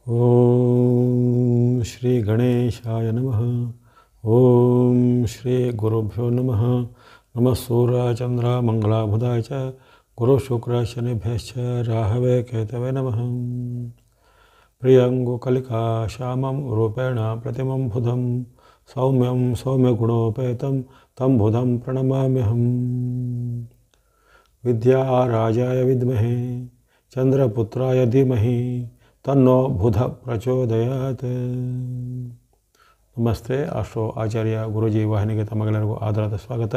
ಓಂ ಶ್ರೀ ಗಣೇಶಾಯ ನಮಃ. ಓಂ ಶ್ರೀ ಗುರುಭ್ಯೋ ನಮಃ. ನಮಃ ಸೂರ್ಯ ಚಂದ್ರ ಮಂಗಳಬುಧಾಯ ಚ ಗುರು ಶುಕ್ರ ಶನಿಭ್ಯಶ್ಚ ರಾಹವೇ ಕೇತವೇ ನಮಃ. ಪ್ರಿಯಂಗು ಕಲಿಕಾ ಶ್ಯಾಮಂ ರೂಪೇಣ ಪ್ರತಿಮಂ ಬುಧಂ ಸೌಮ್ಯಂ ಸೌಮ್ಯಗುಣೋಪೇತಂ ತಂ ಬುಧಂ ಪ್ರಣಮಾಮ್ಯಹಂ. ವಿದ್ಯಾರಾಜಾಯ ವಿದ್ಮಹೇ ಚಂದ್ರಪುತ್ರಾಯ ಧೀಮಹಿ ತನ್ನೋ ಬುಧ ಪ್ರಚೋದಯಾತ್. ನಮಸ್ತೆ. ಆಸ್ಟ್ರೋ ಆಚಾರ್ಯ ಗುರೂಜಿ ವಾಹಿನಿಗೆ ತಮಗೆಲ್ಲರಿಗೂ ಆಧಾರದ ಸ್ವಾಗತ.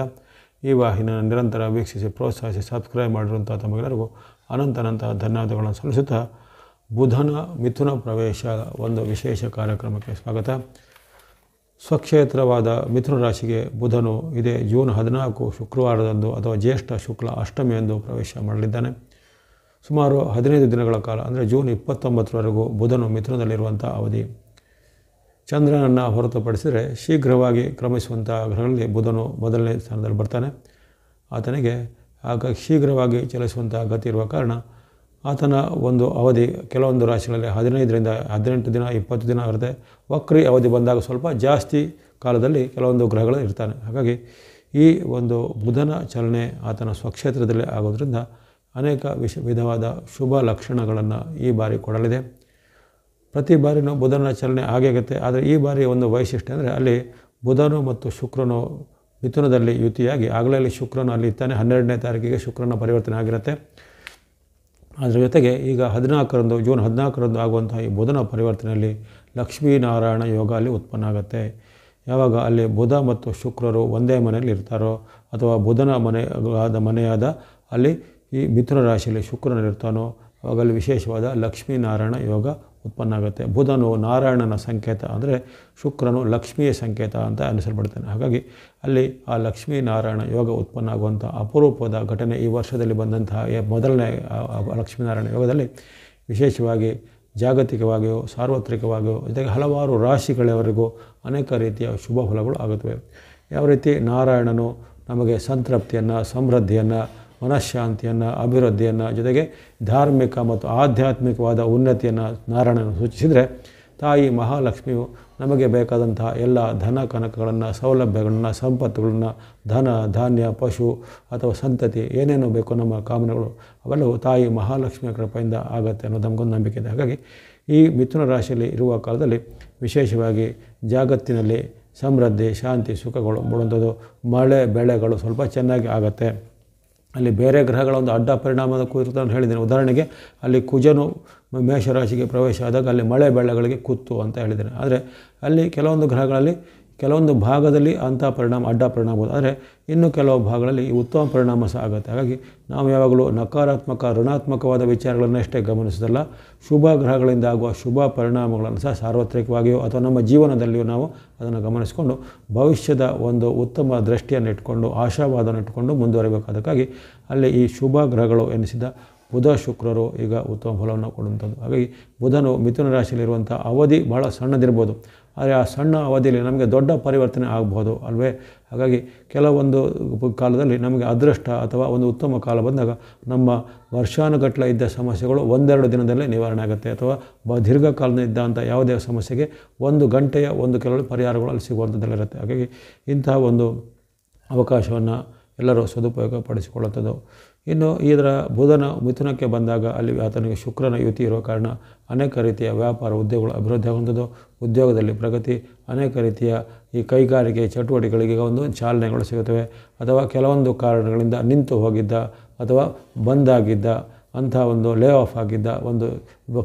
ಈ ವಾಹಿನಿಯನ್ನು ನಿರಂತರ ವೀಕ್ಷಿಸಿ ಪ್ರೋತ್ಸಾಹಿಸಿ ಸಬ್ಸ್ಕ್ರೈಬ್ ಮಾಡಿರುವಂಥ ತಮಗೆಲ್ಲರಿಗೂ ಅನಂತ ಧನ್ಯವಾದಗಳನ್ನು ಸಲ್ಲಿಸುತ್ತಾ ಬುಧನ ಮಿಥುನ ಪ್ರವೇಶ ಒಂದು ವಿಶೇಷ ಕಾರ್ಯಕ್ರಮಕ್ಕೆ ಸ್ವಾಗತ. ಸ್ವಕ್ಷೇತ್ರವಾದ ಮಿಥುನ ರಾಶಿಗೆ ಬುಧನು ಇದೇ ಜೂನ್ 14 ಶುಕ್ರವಾರದಂದು ಅಥವಾ ಜ್ಯೇಷ್ಠ ಶುಕ್ಲ ಅಷ್ಟಮಿಯಂದು ಪ್ರವೇಶ ಮಾಡಲಿದ್ದಾನೆ. ಸುಮಾರು 15 ದಿನಗಳ ಕಾಲ ಅಂದರೆ ಜೂನ್ 29ರವರೆಗೂ ಬುಧನು ಮಿಥುನದಲ್ಲಿರುವಂಥ ಅವಧಿ. ಚಂದ್ರನನ್ನು ಹೊರತುಪಡಿಸಿದರೆ ಶೀಘ್ರವಾಗಿ ಕ್ರಮಿಸುವಂಥ ಗ್ರಹಗಳಲ್ಲಿ ಬುಧನು ಮೊದಲನೇ ಸ್ಥಾನದಲ್ಲಿ ಬರ್ತಾನೆ. ಆತನಿಗೆ ಆಗ ಶೀಘ್ರವಾಗಿ ಚಲಿಸುವಂಥ ಗತಿ ಇರುವ ಕಾರಣ ಆತನ ಒಂದು ಅವಧಿ ಕೆಲವೊಂದು ರಾಶಿಗಳಲ್ಲಿ 15ರಿಂದ 18 ದಿನ 20 ದಿನ ಇರುತ್ತೆ. ವಕ್ರಿ ಅವಧಿ ಬಂದಾಗ ಸ್ವಲ್ಪ ಜಾಸ್ತಿ ಕಾಲದಲ್ಲಿ ಕೆಲವೊಂದು ಗ್ರಹಗಳು ಇರ್ತಾನೆ. ಹಾಗಾಗಿ ಈ ಒಂದು ಬುಧನ ಚಲನೆ ಆತನ ಸ್ವಕ್ಷೇತ್ರದಲ್ಲೇ ಆಗೋದ್ರಿಂದ ಅನೇಕ ವಿಧವಾದ ಶುಭ ಲಕ್ಷಣಗಳನ್ನು ಈ ಬಾರಿ ಕೊಡಲಿದೆ. ಪ್ರತಿ ಬಾರಿನೂ ಬುಧನ ಚಲನೆ ಆಗುತ್ತೆ. ಆದರೆ ಈ ಬಾರಿ ಒಂದು ವೈಶಿಷ್ಟ್ಯ ಅಂದರೆ ಅಲ್ಲಿ ಬುಧನು ಮತ್ತು ಶುಕ್ರನು ಮಿಥುನದಲ್ಲಿ ಯುತಿಯಾಗಿ ಆಗಲೇ ಅಲ್ಲಿ ಶುಕ್ರನು ಅಲ್ಲಿ ಇರ್ತಾನೆ. 12ನೇ ತಾರೀಕಿಗೆ ಶುಕ್ರನ ಪರಿವರ್ತನೆ ಆಗಿರುತ್ತೆ. ಅದರ ಜೊತೆಗೆ ಈಗ ಜೂನ್ 14ರಂದು ಆಗುವಂಥ ಈ ಬುಧನ ಪರಿವರ್ತನೆಯಲ್ಲಿ ಲಕ್ಷ್ಮೀನಾರಾಯಣ ಯೋಗ ಅಲ್ಲಿ ಉತ್ಪನ್ನ ಆಗುತ್ತೆ. ಯಾವಾಗ ಅಲ್ಲಿ ಬುಧ ಮತ್ತು ಶುಕ್ರರು ಒಂದೇ ಮನೆಯಲ್ಲಿ ಇರ್ತಾರೋ ಅಥವಾ ಬುಧನ ಮನೆಯಾದ ಅಲ್ಲಿ ಈ ಮಿಥುನ ರಾಶಿಯಲ್ಲಿ ಶುಕ್ರನಿರ್ತಾನೋ ಅವಾಗಲ್ಲಿ ವಿಶೇಷವಾದ ಲಕ್ಷ್ಮೀನಾರಾಯಣ ಯೋಗ ಉತ್ಪನ್ನ ಆಗುತ್ತೆ. ಬುಧನು ನಾರಾಯಣನ ಸಂಕೇತ ಅಂದರೆ ಶುಕ್ರನು ಲಕ್ಷ್ಮಿಯ ಸಂಕೇತ ಅಂತ ಅನಿಸಲ್ಪಡ್ತಾನೆ. ಹಾಗಾಗಿ ಅಲ್ಲಿ ಆ ಲಕ್ಷ್ಮೀನಾರಾಯಣ ಯೋಗ ಉತ್ಪನ್ನ ಆಗುವಂಥ ಅಪರೂಪದ ಘಟನೆ ಈ ವರ್ಷದಲ್ಲಿ ಬಂದಂತಹ ಮೊದಲನೇ ಲಕ್ಷ್ಮೀನಾರಾಯಣ ಯೋಗದಲ್ಲಿ ವಿಶೇಷವಾಗಿ ಜಾಗತಿಕವಾಗಿಯೂ ಸಾರ್ವತ್ರಿಕವಾಗಿಯೂ ಜೊತೆಗೆ ಹಲವಾರು ರಾಶಿಗಳವರೆಗೂ ಅನೇಕ ರೀತಿಯ ಶುಭ ಫಲಗಳು ಆಗುತ್ತವೆ. ಯಾವ ರೀತಿ ನಾರಾಯಣನು ನಮಗೆ ಸಂತೃಪ್ತಿಯನ್ನು, ಸಮೃದ್ಧಿಯನ್ನು, ಮನಃಶಾಂತಿಯನ್ನು, ಅಭಿವೃದ್ಧಿಯನ್ನು ಜೊತೆಗೆ ಧಾರ್ಮಿಕ ಮತ್ತು ಆಧ್ಯಾತ್ಮಿಕವಾದ ಉನ್ನತಿಯನ್ನು ನಾರಾಯಣನ ಸೂಚಿಸಿದರೆ, ತಾಯಿ ಮಹಾಲಕ್ಷ್ಮಿಯು ನಮಗೆ ಬೇಕಾದಂತಹ ಎಲ್ಲ ಧನ ಕನಕಗಳನ್ನು, ಸೌಲಭ್ಯಗಳನ್ನು, ಸಂಪತ್ತುಗಳನ್ನು, ಧನ ಧಾನ್ಯ, ಪಶು ಅಥವಾ ಸಂತತಿ ಏನೇನು ಬೇಕು ನಮ್ಮ ಕಾಮನೆಗಳು ಅವೆಲ್ಲವೂ ತಾಯಿ ಮಹಾಲಕ್ಷ್ಮಿಯ ಕೃಪೆಯಿಂದ ಆಗತ್ತೆ ಅನ್ನೋದು ನಮಗೊಂದು ನಂಬಿಕೆ ಇದೆ. ಹಾಗಾಗಿ ಈ ಮಿಥುನ ರಾಶಿಯಲ್ಲಿ ಇರುವ ಕಾಲದಲ್ಲಿ ವಿಶೇಷವಾಗಿ ಜಗತ್ತಿನಲ್ಲಿ ಸಮೃದ್ಧಿ, ಶಾಂತಿ, ಸುಖಗಳು ಮೂಡುವಂಥದ್ದು, ಮಳೆ ಬೆಳೆಗಳು ಸ್ವಲ್ಪ ಚೆನ್ನಾಗಿ ಆಗುತ್ತೆ. ಅಲ್ಲಿ ಬೇರೆ ಗ್ರಹಗಳ ಒಂದು ಅಡ್ಡ ಪರಿಣಾಮದ ಕುರಿತು ನಾನು ಹೇಳಿದ್ದೇನೆ. ಉದಾಹರಣೆಗೆ ಅಲ್ಲಿ ಕುಜನು ಮೇಷರಾಶಿಗೆ ಪ್ರವೇಶ ಆದಾಗ ಅಲ್ಲಿ ಮಳೆ ಬೆಳೆಗಳಿಗೆ ಕುತ್ತು ಅಂತ ಹೇಳಿದ್ದೇನೆ. ಆದರೆ ಅಲ್ಲಿ ಕೆಲವೊಂದು ಗ್ರಹಗಳಲ್ಲಿ ಕೆಲವೊಂದು ಭಾಗದಲ್ಲಿ ಅಂಥ ಪರಿಣಾಮ ಅಡ್ಡ ಪರಿಣಾಮ ಆಗೋದು, ಆದರೆ ಇನ್ನು ಕೆಲವು ಭಾಗಗಳಲ್ಲಿ ಉತ್ತಮ ಪರಿಣಾಮ ಸಹ ಆಗುತ್ತೆ. ಹಾಗಾಗಿ ನಾವು ಯಾವಾಗಲೂ ನಕಾರಾತ್ಮಕ ಋಣಾತ್ಮಕವಾದ ವಿಚಾರಗಳನ್ನಷ್ಟೇ ಗಮನಿಸೋದಲ್ಲ, ಶುಭ ಗ್ರಹಗಳಿಂದ ಆಗುವ ಶುಭ ಪರಿಣಾಮಗಳನ್ನು ಸಹ ಸಾರ್ವತ್ರಿಕವಾಗಿಯೋ ಅಥವಾ ನಮ್ಮ ಜೀವನದಲ್ಲಿಯೂ ನಾವು ಅದನ್ನು ಗಮನಿಸಿಕೊಂಡು ಭವಿಷ್ಯದ ಒಂದು ಉತ್ತಮ ದೃಷ್ಟಿಯನ್ನು ಇಟ್ಕೊಂಡು ಆಶಾವಾದವನ್ನು ಇಟ್ಕೊಂಡು ಮುಂದುವರಿಬೇಕು. ಅದಕ್ಕಾಗಿ ಅಲ್ಲಿ ಈ ಶುಭ ಗ್ರಹಗಳು ಎನಿಸಿದ ಬುಧ ಶುಕ್ರರು ಈಗ ಉತ್ತಮ ಫಲವನ್ನು ಕೊಡುವಂಥದ್ದು. ಹಾಗಾಗಿ ಬುಧನು ಮಿಥುನ ರಾಶಿಯಲ್ಲಿರುವಂಥ ಅವಧಿ ಭಾಳ ಸಣ್ಣದಿರ್ಬೋದು, ಆದರೆ ಆ ಸಣ್ಣ ಅವಧಿಯಲ್ಲಿ ನಮಗೆ ದೊಡ್ಡ ಪರಿವರ್ತನೆ ಆಗಬಹುದು ಅಲ್ವೇ. ಹಾಗಾಗಿ ಕೆಲವೊಂದು ಕಾಲದಲ್ಲಿ ನಮಗೆ ಅದೃಷ್ಟ ಅಥವಾ ಒಂದು ಉತ್ತಮ ಕಾಲ ಬಂದಾಗ ನಮ್ಮ ವರ್ಷಾನುಗಟ್ಟಲೆ ಇದ್ದ ಸಮಸ್ಯೆಗಳು 1-2 ದಿನದಲ್ಲೇ ನಿವಾರಣೆ ಆಗುತ್ತೆ. ಅಥವಾ ದೀರ್ಘಕಾಲದಿಂದ ಇದ್ದಂಥ ಯಾವುದೇ ಸಮಸ್ಯೆಗೆ 1 ಗಂಟೆಯ ಕೆಲವು ಪರಿಹಾರಗಳು ಅಲ್ಲಿ ಸಿಗುವಂಥದ್ದಲ್ಲಿರುತ್ತೆ. ಹಾಗಾಗಿ ಇಂತಹ ಒಂದು ಅವಕಾಶವನ್ನು ಎಲ್ಲರೂ ಸದುಪಯೋಗ ಪಡಿಸಿಕೊಳ್ಳುತ್ತದೆ. ಇನ್ನು ಇದರ ಬುಧನ ಮಿಥುನಕ್ಕೆ ಬಂದಾಗ ಅಲ್ಲಿ ಆತನಿಗೆ ಶುಕ್ರನ ಯುತಿ ಇರುವ ಕಾರಣ ಅನೇಕ ರೀತಿಯ ವ್ಯಾಪಾರ ಉದ್ಯೋಗಗಳು ಅಭಿವೃದ್ಧಿ ಆಗುವಂಥದ್ದು, ಉದ್ಯೋಗದಲ್ಲಿ ಪ್ರಗತಿ, ಅನೇಕ ರೀತಿಯ ಈ ಕೈಗಾರಿಕೆ ಚಟುವಟಿಕೆಗಳಿಗೆ ಒಂದು ಚಾಲನೆಗಳು ಸಿಗುತ್ತವೆ. ಅಥವಾ ಕೆಲವೊಂದು ಕಾರಣಗಳಿಂದ ನಿಂತು ಹೋಗಿದ್ದ ಅಥವಾ ಬಂದಾಗಿದ್ದ ಅಂಥ ಒಂದು ಲೇ ಆಫ್ ಆಗಿದ್ದ ಒಂದು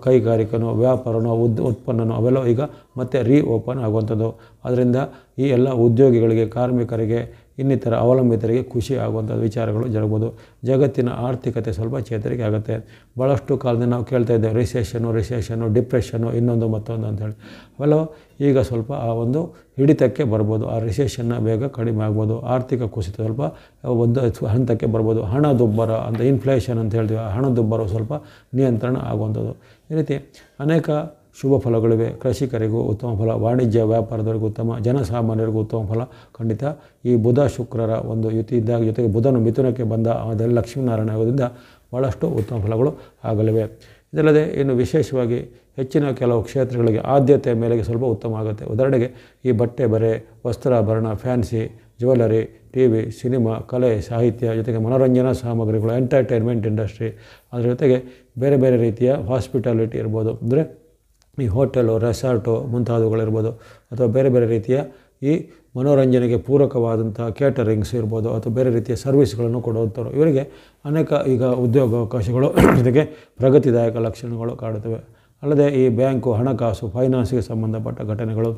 ಕೈಗಾರಿಕೆನೋ ವ್ಯಾಪಾರನೋ ಉತ್ಪನ್ನನೋ ಅವೆಲ್ಲ ಈಗ ಮತ್ತೆ ಓಪನ್ ಆಗುವಂಥದ್ದು. ಅದರಿಂದ ಈ ಎಲ್ಲ ಉದ್ಯೋಗಿಗಳಿಗೆ, ಕಾರ್ಮಿಕರಿಗೆ, ಇನ್ನಿತರ ಅವಲಂಬಿತರಿಗೆ ಖುಷಿ ಆಗುವಂಥ ವಿಚಾರಗಳು ಜರುಗ್ಬೋದು. ಜಗತ್ತಿನ ಆರ್ಥಿಕತೆ ಸ್ವಲ್ಪ ಚೇತರಿಕೆ ಆಗುತ್ತೆ. ಭಾಳಷ್ಟು ಕಾಲದಿಂದ ನಾವು ಕೇಳ್ತಾ ಇದ್ದೇವೆ ರಿಸೆಷನ್ನು, ಡಿಪ್ರೆಷನ್ನು, ಇನ್ನೊಂದು ಮತ್ತೊಂದು ಅಂಥೇಳಿ. ಅವೆಲ್ಲ ಈಗ ಸ್ವಲ್ಪ ಆ ಒಂದು ಹಿಡಿತಕ್ಕೆ ಬರ್ಬೋದು. ಆ ರಿಸೆಷನ್ನ ಬೇಗ ಕಡಿಮೆ ಆಗ್ಬೋದು. ಆರ್ಥಿಕ ಕುಸಿತ ಸ್ವಲ್ಪ ಒಂದು ಹಂತಕ್ಕೆ ಬರ್ಬೋದು. ಹಣದುಬ್ಬರ ಅಂತ ಇನ್ಫ್ಲೇಷನ್ ಅಂತ ಹೇಳ್ತೀವಿ, ಆ ಹಣದುಬ್ಬರ ಸ್ವಲ್ಪ ನಿಯಂತ್ರಣ ಆಗುವಂಥದ್ದು. ಈ ರೀತಿ ಅನೇಕ ಶುಭ ಫಲಗಳಿವೆ. ಕೃಷಿಕರಿಗೂ ಉತ್ತಮ ಫಲ, ವಾಣಿಜ್ಯ ವ್ಯಾಪಾರದವರಿಗೂ ಉತ್ತಮ, ಜನಸಾಮಾನ್ಯರಿಗೂ ಉತ್ತಮ ಫಲ ಖಂಡಿತ. ಈ ಬುಧ ಶುಕ್ರರ ಒಂದು ಯುತಿ ಇದ್ದಾಗ ಜೊತೆಗೆ ಬುಧನು ಮಿಥುನಕ್ಕೆ ಬಂದ ಅದೆಲ್ಲ ಲಕ್ಷ್ಮೀನಾರಾಯಣ ಆಗೋದ್ರಿಂದ ಭಾಳಷ್ಟು ಉತ್ತಮ ಫಲಗಳು ಆಗಲಿವೆ. ಇದಲ್ಲದೆ ಇನ್ನು ವಿಶೇಷವಾಗಿ ಹೆಚ್ಚಿನ ಕೆಲವು ಕ್ಷೇತ್ರಗಳಿಗೆ ಆದ್ಯತೆಯ ಮೇಲೆಗೆ ಸ್ವಲ್ಪ ಉತ್ತಮ ಆಗುತ್ತೆ. ಉದಾಹರಣೆಗೆ ಈ ಬಟ್ಟೆ ಬರೆ, ವಸ್ತ್ರಾಭರಣ, ಫ್ಯಾನ್ಸಿ, ಜ್ಯುವೆಲರಿ, TV, ಸಿನಿಮಾ, ಕಲೆ, ಸಾಹಿತ್ಯ, ಜೊತೆಗೆ ಮನೋರಂಜನಾ ಸಾಮಗ್ರಿಗಳು, ಎಂಟರ್ಟೈನ್ಮೆಂಟ್ ಇಂಡಸ್ಟ್ರಿ, ಅದರ ಜೊತೆಗೆ ಬೇರೆ ಬೇರೆ ರೀತಿಯ ಹಾಸ್ಪಿಟಾಲಿಟಿ ಇರ್ಬೋದು, ಅಂದರೆ ಈ ಹೋಟೆಲು, ರೆಸಾರ್ಟು ಮುಂತಾದವುಗಳಿರ್ಬೋದು, ಅಥವಾ ಬೇರೆ ಬೇರೆ ರೀತಿಯ ಈ ಮನೋರಂಜನೆಗೆ ಪೂರಕವಾದಂಥ ಕೇಟರಿಂಗ್ಸ್ ಇರ್ಬೋದು, ಅಥವಾ ಬೇರೆ ರೀತಿಯ ಸರ್ವಿಸ್ಗಳನ್ನು ಕೊಡುವಂಥವ್ರು, ಇವರಿಗೆ ಅನೇಕ ಈಗ ಉದ್ಯೋಗಾವಕಾಶಗಳು ಜೊತೆಗೆ ಪ್ರಗತಿದಾಯಕ ಲಕ್ಷಣಗಳು ಕಾಡುತ್ತವೆ. ಅಲ್ಲದೆ ಈ ಬ್ಯಾಂಕು, ಹಣಕಾಸು, ಫೈನಾನ್ಸ್ಗೆ ಸಂಬಂಧಪಟ್ಟ ಘಟನೆಗಳು,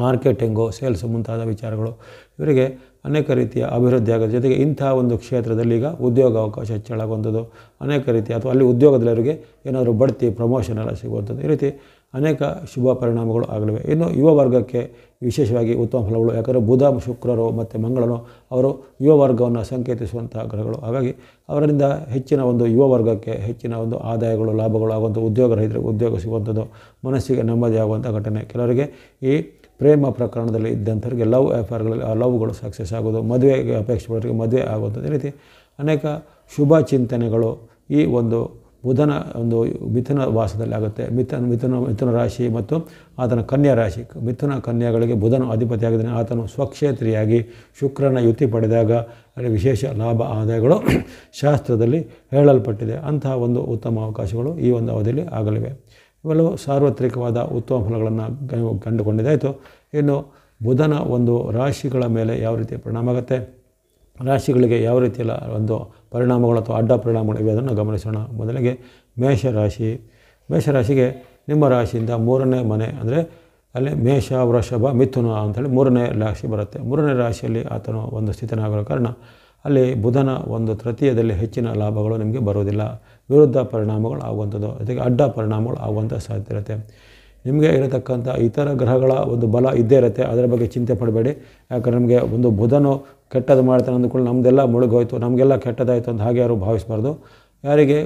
ಮಾರ್ಕೆಟಿಂಗು, ಸೇಲ್ಸ್ ಮುಂತಾದ ವಿಚಾರಗಳು, ಇವರಿಗೆ ಅನೇಕ ರೀತಿಯ ಅಭಿವೃದ್ಧಿ ಆಗೋದ್ರ ಜೊತೆಗೆ ಇಂಥ ಒಂದು ಕ್ಷೇತ್ರದಲ್ಲಿ ಈಗ ಉದ್ಯೋಗಾವಕಾಶ ಹೆಚ್ಚಳಾಗುವಂಥದ್ದು, ಅನೇಕ ರೀತಿಯ ಅಥವಾ ಅಲ್ಲಿ ಉದ್ಯೋಗದವರಿಗೆ ಏನಾದರೂ ಬಡ್ತಿ, ಪ್ರಮೋಷನ್ ಎಲ್ಲ ಸಿಗುವಂಥದ್ದು, ಈ ರೀತಿ ಅನೇಕ ಶುಭ ಪರಿಣಾಮಗಳು ಆಗಲಿವೆ. ಇನ್ನು ಯುವ ವರ್ಗಕ್ಕೆ ವಿಶೇಷವಾಗಿ ಉತ್ತಮ ಫಲಗಳು, ಯಾಕಂದರೆ ಬುಧ, ಶುಕ್ರರು ಮತ್ತು ಮಂಗಳನು ಅವರು ಯುವ ವರ್ಗವನ್ನು ಸಂಕೇತಿಸುವಂಥ ಗ್ರಹಗಳು. ಹಾಗಾಗಿ ಅವರಿಂದ ಹೆಚ್ಚಿನ ಒಂದು ಯುವ ವರ್ಗಕ್ಕೆ ಹೆಚ್ಚಿನ ಒಂದು ಆದಾಯಗಳು, ಲಾಭಗಳು ಆಗುವಂಥ, ಉದ್ಯೋಗ ರಹಿತರಿಗೆ ಉದ್ಯೋಗ ಸಿಗುವಂಥದ್ದು, ಮನಸ್ಸಿಗೆ ನೆಮ್ಮದಿ ಆಗುವಂಥ ಘಟನೆ. ಕೆಲವರಿಗೆ ಈ ಪ್ರೇಮ ಪ್ರಕರಣದಲ್ಲಿ ಇದ್ದಂಥವ್ರಿಗೆ ಲವ್ ಅಫೇರ್ಗಳಲ್ಲಿ ಆ ಲವ್ಗಳು ಸಕ್ಸಸ್ ಆಗೋದು, ಮದುವೆಗೆ ಅಪೇಕ್ಷೆ ಪಡೋರಿಗೆ ಮದುವೆ ಆಗುವಂಥದ್ದು, ಈ ರೀತಿ ಅನೇಕ ಶುಭ ಚಿಂತನೆಗಳು ಈ ಒಂದು ಬುಧನ ಒಂದು ಮಿಥುನ ವಾಸದಲ್ಲಿ ಆಗುತ್ತೆ. ಮಿಥುನ ರಾಶಿ ಮತ್ತು ಆತನ ಕನ್ಯಾ ರಾಶಿ, ಮಿಥುನ ಕನ್ಯಾಗಳಿಗೆ ಬುಧನು ಅಧಿಪತಿಯಾಗಿದ್ದಾನೆ. ಆತನು ಸ್ವಕ್ಷೇತ್ರಿಯಾಗಿ ಶುಕ್ರನ ಯುತಿ ಪಡೆದಾಗ ಅಲ್ಲಿ ವಿಶೇಷ ಲಾಭ ಆದಾಯಗಳು ಶಾಸ್ತ್ರದಲ್ಲಿ ಹೇಳಲ್ಪಟ್ಟಿದೆ. ಅಂತಹ ಒಂದು ಉತ್ತಮ ಅವಕಾಶಗಳು ಈ ಒಂದು ಅವಧಿಯಲ್ಲಿ ಆಗಲಿವೆ. ಇವೆಲ್ಲವೂ ಸಾರ್ವತ್ರಿಕವಾದ ಉತ್ತಮ ಫಲಗಳನ್ನು ಕಂಡುಕೊಂಡಿದ್ದಾಯಿತು. ಇನ್ನು ಬುಧನ ಒಂದು ರಾಶಿಗಳ ಮೇಲೆ ಯಾವ ರೀತಿಯ ಪರಿಣಾಮ ಆಗುತ್ತೆ, ರಾಶಿಗಳಿಗೆ ಯಾವ ರೀತಿಯ ಒಂದು ಪರಿಣಾಮಗಳು ಅಥವಾ ಅಡ್ಡ ಪರಿಣಾಮಗಳು ಇವೆ ಅದನ್ನು ಗಮನಿಸೋಣ. ಮೊದಲಿಗೆ ಮೇಷರಾಶಿ. ಮೇಷರಾಶಿಗೆ ನಿಮ್ಮ ರಾಶಿಯಿಂದ 3ನೇ ಮನೆ, ಅಂದರೆ ಅಲ್ಲಿ ಮೇಷ, ವೃಷಭ, ಮಿಥುನ ಅಂಥೇಳಿ 3ನೇ ರಾಶಿ ಬರುತ್ತೆ. 3ನೇ ರಾಶಿಯಲ್ಲಿ ಆತನು ಒಂದು ಸ್ಥಿತನಾಗಿರೋ ಕಾರಣ ಅಲ್ಲಿ ಬುಧನ ಒಂದು ತೃತೀಯದಲ್ಲಿ ಹೆಚ್ಚಿನ ಲಾಭಗಳು ನಿಮಗೆ ಬರುವುದಿಲ್ಲ. ವಿರುದ್ಧ ಪರಿಣಾಮಗಳು ಆಗುವಂಥದ್ದು, ಜೊತೆಗೆ ಅಡ್ಡ ಪರಿಣಾಮಗಳು ಆಗುವಂಥ ಸಾಧ್ಯತೆ ಇರುತ್ತೆ. ನಿಮಗೆ ಇರತಕ್ಕಂಥ ಇತರ ಗ್ರಹಗಳ ಒಂದು ಬಲ ಇದ್ದೇ ಇರುತ್ತೆ, ಅದರ ಬಗ್ಗೆ ಚಿಂತೆ ಪಡಬೇಡಿ. ಯಾಕಂದರೆ ನಮಗೆ ಒಂದು ಬುಧನು ಕೆಟ್ಟದ್ದು ಮಾಡ್ತಾನೆ ಅಂದ್ಕೊಂಡು ನಮ್ಮದೆಲ್ಲ ಮುಳುಗೋಯ್ತು, ನಮಗೆಲ್ಲ ಕೆಟ್ಟದಾಯಿತು ಅಂತ ಹಾಗೆ ಯಾರು ಭಾವಿಸಬಾರ್ದು. ಯಾರಿಗೆ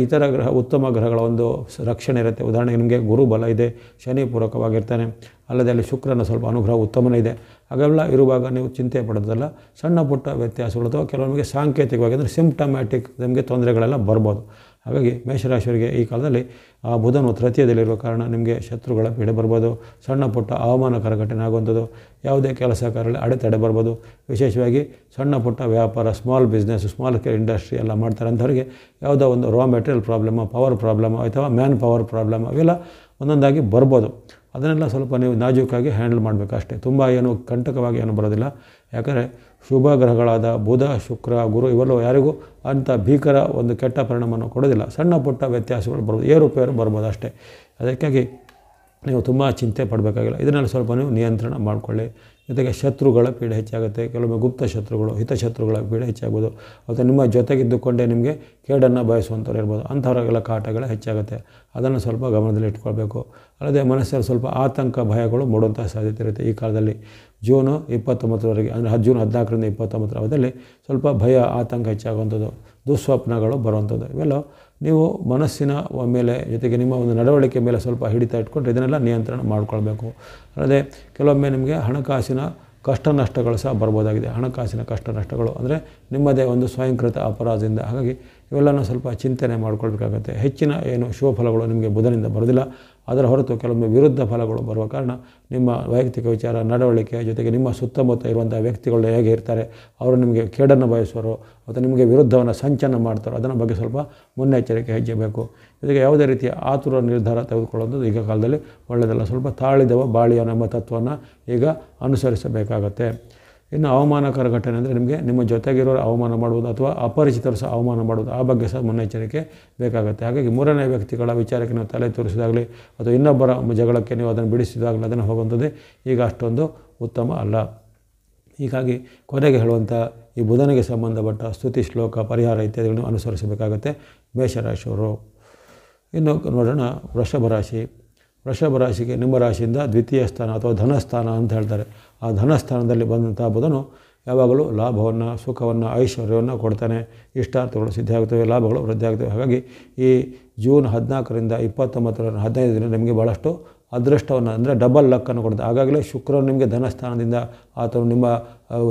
ಇತರ ಗ್ರಹ ಉತ್ತಮ ಗ್ರಹಗಳ ಒಂದು ರಕ್ಷಣೆ ಇರುತ್ತೆ. ಉದಾಹರಣೆಗೆ ನಿಮಗೆ ಗುರು ಬಲ ಇದೆ, ಶನಿ ಪೂರಕವಾಗಿರ್ತಾನೆ, ಅಲ್ಲದೆ ಅಲ್ಲಿ ಶುಕ್ರನ ಸ್ವಲ್ಪ ಅನುಗ್ರಹ ಉತ್ತಮನೇ ಇದೆ. ಹಾಗೆಲ್ಲ ಇರುವಾಗ ನೀವು ಚಿಂತೆ ಪಡೋದಲ್ಲ. ಸಣ್ಣ ಪುಟ್ಟ ವ್ಯತ್ಯಾಸಗಳು ಅಥವಾ ಕೆಲವೊಂದಿಗೆ ಸಾಂಕೇತಿಕವಾಗಿ ಅಂದರೆ ಸಿಂಪ್ಟಮ್ಯಾಟಿಕ್ ನಿಮಗೆ ತೊಂದರೆಗಳೆಲ್ಲ ಬರ್ಬೋದು. ಹಾಗಾಗಿ ಮೇಷರಾಶಿಯವರಿಗೆ ಈ ಕಾಲದಲ್ಲಿ ಆ ಬುಧನು ತೃತೀಯದಲ್ಲಿರುವ ಕಾರಣ ನಿಮಗೆ ಶತ್ರುಗಳ ಪೀಡೆ ಬರ್ಬೋದು, ಸಣ್ಣ ಪುಟ್ಟ ಅವಮಾನಕರ ಘಟನೆ ಆಗುವಂಥದ್ದು, ಯಾವುದೇ ಕೆಲಸ ಕಾರ್ಯಗಳಲ್ಲಿ ಅಡೆತಡೆ ಬರ್ಬೋದು. ವಿಶೇಷವಾಗಿ ಸಣ್ಣ ಪುಟ್ಟ ವ್ಯಾಪಾರ, small business, small care industry ಎಲ್ಲ ಮಾಡ್ತಾರೆ ಅಂಥವ್ರಿಗೆ ಯಾವುದೋ ಒಂದು raw material problem, power problem ಅಥವಾ ಮ್ಯಾನ್ ಪವರ್ ಪ್ರಾಬ್ಲಮ್ ಅವೆಲ್ಲ ಒಂದೊಂದಾಗಿ ಬರ್ಬೋದು. ಅದನ್ನೆಲ್ಲ ಸ್ವಲ್ಪ ನೀವು ನಾಜೂಕಾಗಿ ಹ್ಯಾಂಡಲ್ ಮಾಡಬೇಕು ಅಷ್ಟೇ. ತುಂಬ ಏನು ಕಂಟಕವಾಗಿ ಏನು ಬರೋದಿಲ್ಲ. ಯಾಕಂದರೆ ಶುಭ ಗ್ರಹಗಳಾದ ಬುಧ, ಶುಕ್ರ, ಗುರು ಇವೆಲ್ಲವೂ ಯಾರಿಗೂ ಅಂಥ ಭೀಕರ ಒಂದು ಕೆಟ್ಟ ಪರಿಣಾಮವನ್ನು ಕೊಡೋದಿಲ್ಲ. ಸಣ್ಣ ಪುಟ್ಟ ವ್ಯತ್ಯಾಸಗಳು ಬರ್ಬೋದು, ಏರುಪೇರು ಬರ್ಬೋದು ಅಷ್ಟೇ. ಅದಕ್ಕಾಗಿ ನೀವು ತುಂಬ ಚಿಂತೆ ಪಡಬೇಕಾಗಿಲ್ಲ. ಇದನ್ನೆಲ್ಲ ಸ್ವಲ್ಪ ನೀವು ನಿಯಂತ್ರಣ ಮಾಡಿಕೊಳ್ಳಿ. ಜೊತೆಗೆ ಶತ್ರುಗಳ ಪೀಡೆ ಹೆಚ್ಚಾಗುತ್ತೆ. ಕೆಲವೊಮ್ಮೆ ಗುಪ್ತ ಶತ್ರುಗಳು, ಹಿತಶತ್ರುಗಳ ಪೀಡೆ ಹೆಚ್ಚಾಗ್ಬೋದು. ಅಥವಾ ನಿಮ್ಮ ಜೊತೆಗಿದ್ದುಕೊಂಡೇ ನಿಮಗೆ ಕೇಡನ್ನು ಬಯಸುವಂಥವ್ರು ಇರ್ಬೋದು. ಅಂಥವರಿಗೆಲ್ಲ ಕಾಟಗಳು ಹೆಚ್ಚಾಗುತ್ತೆ. ಅದನ್ನು ಸ್ವಲ್ಪ ಗಮನದಲ್ಲಿ ಇಟ್ಕೊಳ್ಬೇಕು. ಅಲ್ಲದೆ ಮನಸ್ಸಲ್ಲಿ ಸ್ವಲ್ಪ ಆತಂಕ, ಭಯಗಳು ಮೂಡುವಂಥ ಸಾಧ್ಯತೆ ಇರುತ್ತೆ ಈ ಕಾಲದಲ್ಲಿ. ಜೂನ್ 29ರವರೆಗೆ, ಅಂದರೆ ಜೂನ್ 14ರಿಂದ 29ರ ಅವಧಿಯಲ್ಲಿ ಸ್ವಲ್ಪ ಭಯ, ಆತಂಕ ಹೆಚ್ಚಾಗುವಂಥದ್ದು, ದುಸ್ವಪ್ನಗಳು ಬರುವಂಥದ್ದು, ಇವೆಲ್ಲ ನೀವು ಮನಸ್ಸಿನ ಮೇಲೆ ಜೊತೆಗೆ ನಿಮ್ಮ ಒಂದು ನಡವಳಿಕೆ ಮೇಲೆ ಸ್ವಲ್ಪ ಹಿಡಿತ ಇಟ್ಕೊಂಡ್ರೆ ಇದನ್ನೆಲ್ಲ ನಿಯಂತ್ರಣ ಮಾಡಿಕೊಳ್ಬೇಕು. ಅಲ್ಲದೆ ಕೆಲವೊಮ್ಮೆ ನಿಮಗೆ ಹಣಕಾಸಿನ ಕಷ್ಟ ನಷ್ಟಗಳು ಸಹ ಬರ್ಬೋದಾಗಿದೆ. ಹಣಕಾಸಿನ ಕಷ್ಟ ನಷ್ಟಗಳು ಅಂದರೆ ನಿಮ್ಮದೇ ಒಂದು ಸ್ವಯಂಕೃತ ಅಪರಾಧದಿಂದ. ಹಾಗಾಗಿ ಇವೆಲ್ಲನೂ ಸ್ವಲ್ಪ ಚಿಂತನೆ ಮಾಡ್ಕೊಳ್ಬೇಕಾಗತ್ತೆ. ಹೆಚ್ಚಿನ ಏನು ಶುಭ ಫಲಗಳು ನಿಮಗೆ ಬುಧನಿಂದ ಬರೋದಿಲ್ಲ. ಅದರ ಹೊರತು ಕೆಲವೊಮ್ಮೆ ವಿರುದ್ಧ ಫಲಗಳು ಬರುವ ಕಾರಣ ನಿಮ್ಮ ವೈಯಕ್ತಿಕ ವಿಚಾರ, ನಡವಳಿಕೆ ಜೊತೆಗೆ ನಿಮ್ಮ ಸುತ್ತಮುತ್ತ ಇರುವಂಥ ವ್ಯಕ್ತಿಗಳು ಹೇಗೆ ಇರ್ತಾರೆ, ಅವರು ನಿಮಗೆ ಕೇಡನ್ನು ಬಯಸುವರು ಅಥವಾ ನಿಮಗೆ ವಿರುದ್ಧವನ್ನು ಸಂಚನ ಮಾಡ್ತಾರೋ ಅದರ ಬಗ್ಗೆ ಸ್ವಲ್ಪ ಮುನ್ನೆಚ್ಚರಿಕೆ ಹೆಜ್ಜೆಬೇಕು. ಜೊತೆಗೆ ಯಾವುದೇ ರೀತಿಯ ಆತುರ ನಿರ್ಧಾರ ತೆಗೆದುಕೊಳ್ಳೋದು ಈಗ ಕಾಲದಲ್ಲಿ ಒಳ್ಳೆಯದಲ್ಲ. ಸ್ವಲ್ಪ ತಾಳಿದವ ಬಾಳಿಯವನ ಎಂಬ ತತ್ವವನ್ನು ಈಗ ಅನುಸರಿಸಬೇಕಾಗತ್ತೆ. ಇನ್ನು ಅವಮಾನಕರ ಘಟನೆ ಅಂದರೆ ನಿಮಗೆ ನಿಮ್ಮ ಜೊತೆಗಿರೋರು ಅವಮಾನ ಮಾಡುವುದು ಅಥವಾ ಅಪರಿಚಿತರು ಸಹ ಅವಮಾನ ಮಾಡುವುದು, ಆ ಬಗ್ಗೆ ಸಹ ಮುನ್ನೆಚ್ಚರಿಕೆ ಬೇಕಾಗುತ್ತೆ. ಹಾಗಾಗಿ 3ನೇ ವ್ಯಕ್ತಿಗಳ ವಿಚಾರಕ್ಕೆ ನೀವು ತಲೆ ತೋರಿಸಿದಾಗಲಿ ಅಥವಾ ಇನ್ನೊಬ್ಬರ ಜಗಳಕ್ಕೆ ನೀವು ಅದನ್ನು ಬಿಡಿಸಿದಾಗಲಿ ಅದನ್ನು ಹೋಗುವಂಥದ್ದೇ ಈಗ ಅಷ್ಟೊಂದು ಉತ್ತಮ ಅಲ್ಲ. ಹೀಗಾಗಿ ಕೊನೆಗೆ ಹೇಳುವಂಥ ಈ ಬುಧನಿಗೆ ಸಂಬಂಧಪಟ್ಟ ಸ್ತುತಿ, ಶ್ಲೋಕ, ಪರಿಹಾರ ಇತ್ಯಾದಿಗಳನ್ನು ಅನುಸರಿಸಬೇಕಾಗತ್ತೆ ಮೇಷರಾಶಿಯವರು. ಇನ್ನು ನೋಡೋಣ ವೃಷಭ ರಾಶಿ. ವೃಷಭ ರಾಶಿಗೆ ನಿಮ್ಮ ರಾಶಿಯಿಂದ ದ್ವಿತೀಯ ಸ್ಥಾನ ಅಥವಾ ಧನಸ್ಥಾನ ಅಂತ ಹೇಳ್ತಾರೆ. ಆ ಧನಸ್ಥಾನದಲ್ಲಿ ಬಂದಂಥ ಬುಧನು ಯಾವಾಗಲೂ ಲಾಭವನ್ನು, ಸುಖವನ್ನು, ಐಶ್ವರ್ಯವನ್ನು ಕೊಡ್ತಾನೆ. ಇಷ್ಟಾರ್ಥಗಳು ಸಿದ್ಧಿಯಾಗುತ್ತವೆ, ಲಾಭಗಳು ವೃದ್ಧಿ ಆಗುತ್ತವೆ. ಹಾಗಾಗಿ ಈ ಜೂನ್ 14ರಿಂದ 29 15 ದಿನ ನಿಮಗೆ ಭಾಳಷ್ಟು ಅದೃಷ್ಟವನ್ನು ಅಂದರೆ ಡಬಲ್ ಲಕ್ಕನ್ನು ಕೊಡ್ತಾರೆ. ಆಗಾಗಲೇ ಶುಕ್ರನು ನಿಮಗೆ ಧನಸ್ಥಾನದಿಂದ ಆತನು ನಿಮ್ಮ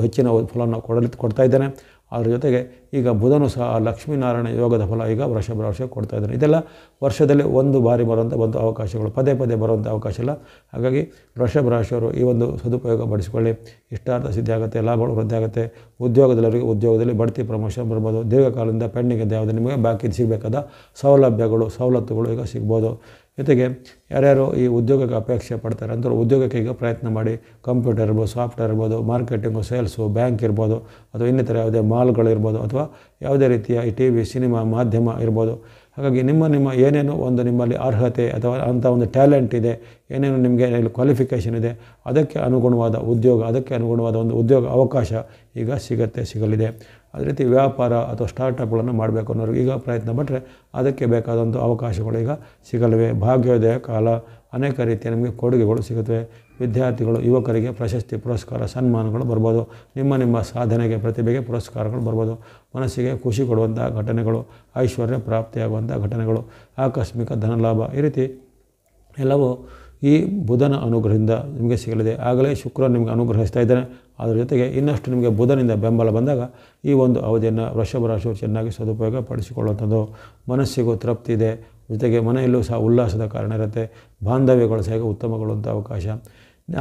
ಹೆಚ್ಚಿನ ಫಲವನ್ನು ಕೊಡ್ತಾ ಇದ್ದಾನೆ. ಅದರ ಜೊತೆಗೆ ಈಗ ಬುಧನು ಸಹ ಲಕ್ಷ್ಮೀನಾರಾಯಣ ಯೋಗದ ಫಲ ಈಗ ವೃಷಭ ರಾಶಿಗೆ ಕೊಡ್ತಾ ಇದ್ದಾನೆ. ಇದೆಲ್ಲ ವರ್ಷದಲ್ಲಿ ಒಂದು ಬಾರಿ ಬರುವಂಥ ಒಂದು ಅವಕಾಶಗಳು, ಪದೇ ಪದೇ ಬರುವಂಥ ಅವಕಾಶ ಇಲ್ಲ. ಹಾಗಾಗಿ ವೃಷಭ ರಾಶಿಯವರು ಈ ಒಂದು ಸದುಪಯೋಗ ಪಡಿಸಿಕೊಳ್ಳಿ. ಇಷ್ಟಾರ್ಥ ಸಿದ್ಧಿ ಆಗುತ್ತೆ, ಲಾಭಗಳು ವೃದ್ಧಿ ಆಗುತ್ತೆ. ಉದ್ಯೋಗದಲ್ಲವರಿಗೆ ಉದ್ಯೋಗದಲ್ಲಿ ಬಡ್ತಿ ಪ್ರಮೋಷನ್ ಬರ್ಬೋದು. ದೀರ್ಘಕಾಲದಿಂದ ಪೆಂಡಿಂಗ್ ಇದ್ದ ಯಾವುದೇ ನಿಮಗೆ ಬಾಕಿ ಸಿಗಬೇಕಾದ ಸೌಲಭ್ಯಗಳು ಸವಲತ್ತುಗಳು ಈಗ ಸಿಗ್ಬೋದು. ಜೊತೆಗೆ ಯಾರ್ಯಾರು ಈ ಉದ್ಯೋಗಕ್ಕೆ ಅಪೇಕ್ಷೆ ಪಡ್ತಾರೆ ಅಂಥವ್ರು ಉದ್ಯೋಗಕ್ಕೆ ಈಗ ಪ್ರಯತ್ನ ಮಾಡಿ. ಕಂಪ್ಯೂಟರ್ ಇರ್ಬೋದು, ಸಾಫ್ಟ್ವೇರ್ ಇರ್ಬೋದು, ಮಾರ್ಕೆಟಿಂಗು, ಸೇಲ್ಸು, ಬ್ಯಾಂಕ್ ಇರ್ಬೋದು, ಅಥವಾ ಇನ್ನಿತರ ಯಾವುದೇ ಮಾಲ್ಗಳಿರ್ಬೋದು, ಅಥವಾ ಯಾವುದೇ ರೀತಿಯ ಈ ಟಿ ವಿ, ಸಿನಿಮಾ ಮಾಧ್ಯಮ ಇರ್ಬೋದು. ಹಾಗಾಗಿ ನಿಮ್ಮ ಏನೇನು ಒಂದು ನಿಮ್ಮಲ್ಲಿ ಅರ್ಹತೆ ಅಥವಾ ಅಂಥ ಒಂದು ಟ್ಯಾಲೆಂಟ್ ಇದೆ, ಏನೇನು ನಿಮಗೆ ಕ್ವಾಲಿಫಿಕೇಷನ್ ಇದೆ, ಅದಕ್ಕೆ ಅನುಗುಣವಾದ ಉದ್ಯೋಗ, ಅದಕ್ಕೆ ಅನುಗುಣವಾದ ಒಂದು ಉದ್ಯೋಗ ಅವಕಾಶ ಈಗ ಸಿಗಲಿದೆ. ಅದೇ ರೀತಿ ವ್ಯಾಪಾರ ಅಥವಾ ಸ್ಟಾರ್ಟಪ್ಗಳನ್ನು ಮಾಡಬೇಕು ಅನ್ನೋರಿಗೆ ಈಗ ಪ್ರಯತ್ನ ಪಟ್ಟರೆ ಅದಕ್ಕೆ ಬೇಕಾದಂಥ ಅವಕಾಶಗಳು ಈಗ ಸಿಗಲಿವೆ. ಭಾಗ್ಯೋದಯ ಕಾಲ, ಅನೇಕ ರೀತಿಯ ನಿಮಗೆ ಕೊಡುಗೆಗಳು ಸಿಗುತ್ತವೆ. ವಿದ್ಯಾರ್ಥಿಗಳು, ಯುವಕರಿಗೆ ಪ್ರಶಸ್ತಿ, ಪುರಸ್ಕಾರ, ಸನ್ಮಾನಗಳು ಬರ್ಬೋದು. ನಿಮ್ಮ ಸಾಧನೆಗೆ, ಪ್ರತಿಭೆಗೆ ಪುರಸ್ಕಾರಗಳು ಬರ್ಬೋದು. ಮನಸ್ಸಿಗೆ ಖುಷಿ ಕೊಡುವಂಥ ಘಟನೆಗಳು, ಐಶ್ವರ್ಯ ಪ್ರಾಪ್ತಿಯಾಗುವಂಥ ಘಟನೆಗಳು, ಆಕಸ್ಮಿಕ ಧನಲಾಭ, ಈ ರೀತಿ ಎಲ್ಲವೂ ಈ ಬುಧನ ಅನುಗ್ರಹದಿಂದ ನಿಮಗೆ ಸಿಗಲಿದೆ. ಆಗಲೇ ಶುಕ್ರ ನಿಮಗೆ ಅನುಗ್ರಹಿಸ್ತಾ ಇದ್ದಾನೆ. ಅದರ ಜೊತೆಗೆ ಇನ್ನಷ್ಟು ನಿಮಗೆ ಬುಧನಿಂದ ಬೆಂಬಲ ಬಂದಾಗ ಈ ಒಂದು ಅವಧಿಯನ್ನು ವೃಷಭ ರಾಶಿಯವರು ಚೆನ್ನಾಗಿ ಸದುಪಯೋಗ ಪಡಿಸಿಕೊಳ್ಳುವಂಥದ್ದು. ಮನಸ್ಸಿಗೂ ತೃಪ್ತಿ ಇದೆ, ಜೊತೆಗೆ ಮನೆಯಲ್ಲೂ ಸಹ ಉಲ್ಲಾಸದ ಕಾರಣ ಇರುತ್ತೆ. ಬಾಂಧವ್ಯಗಳು ಸಹ ಉತ್ತಮಗೊಳ್ಳುವಂಥ ಅವಕಾಶ.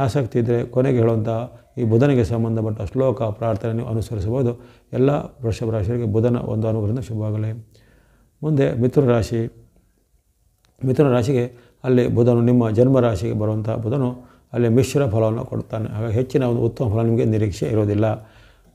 ಆಸಕ್ತಿ ಇದ್ದರೆ ಕೊನೆಗೆ ಹೇಳುವಂಥ ಈ ಬುಧನಿಗೆ ಸಂಬಂಧಪಟ್ಟ ಶ್ಲೋಕ ಪ್ರಾರ್ಥನೆ ನೀವು ಅನುಸರಿಸಬಹುದು. ಎಲ್ಲ ವೃಷಭ ರಾಶಿಯವರಿಗೆ ಬುಧನ ಒಂದು ಅನುಗ್ರಹದಿಂದ ಶುಭವಾಗಲಿ. ಮುಂದೆ ಮಿಥುನ ರಾಶಿಗೆ ಅಲ್ಲಿ ಬುಧನು ನಿಮ್ಮ ಜನ್ಮ ರಾಶಿಗೆ ಬರುವಂಥ ಬುಧನು ಅಲ್ಲಿ ಮಿಶ್ರ ಫಲವನ್ನು ಕೊಡ್ತಾನೆ. ಹಾಗಾಗಿ ಹೆಚ್ಚಿನ ಒಂದು ಉತ್ತಮ ಫಲ ನಿಮಗೆ ನಿರೀಕ್ಷೆ ಇರೋದಿಲ್ಲ.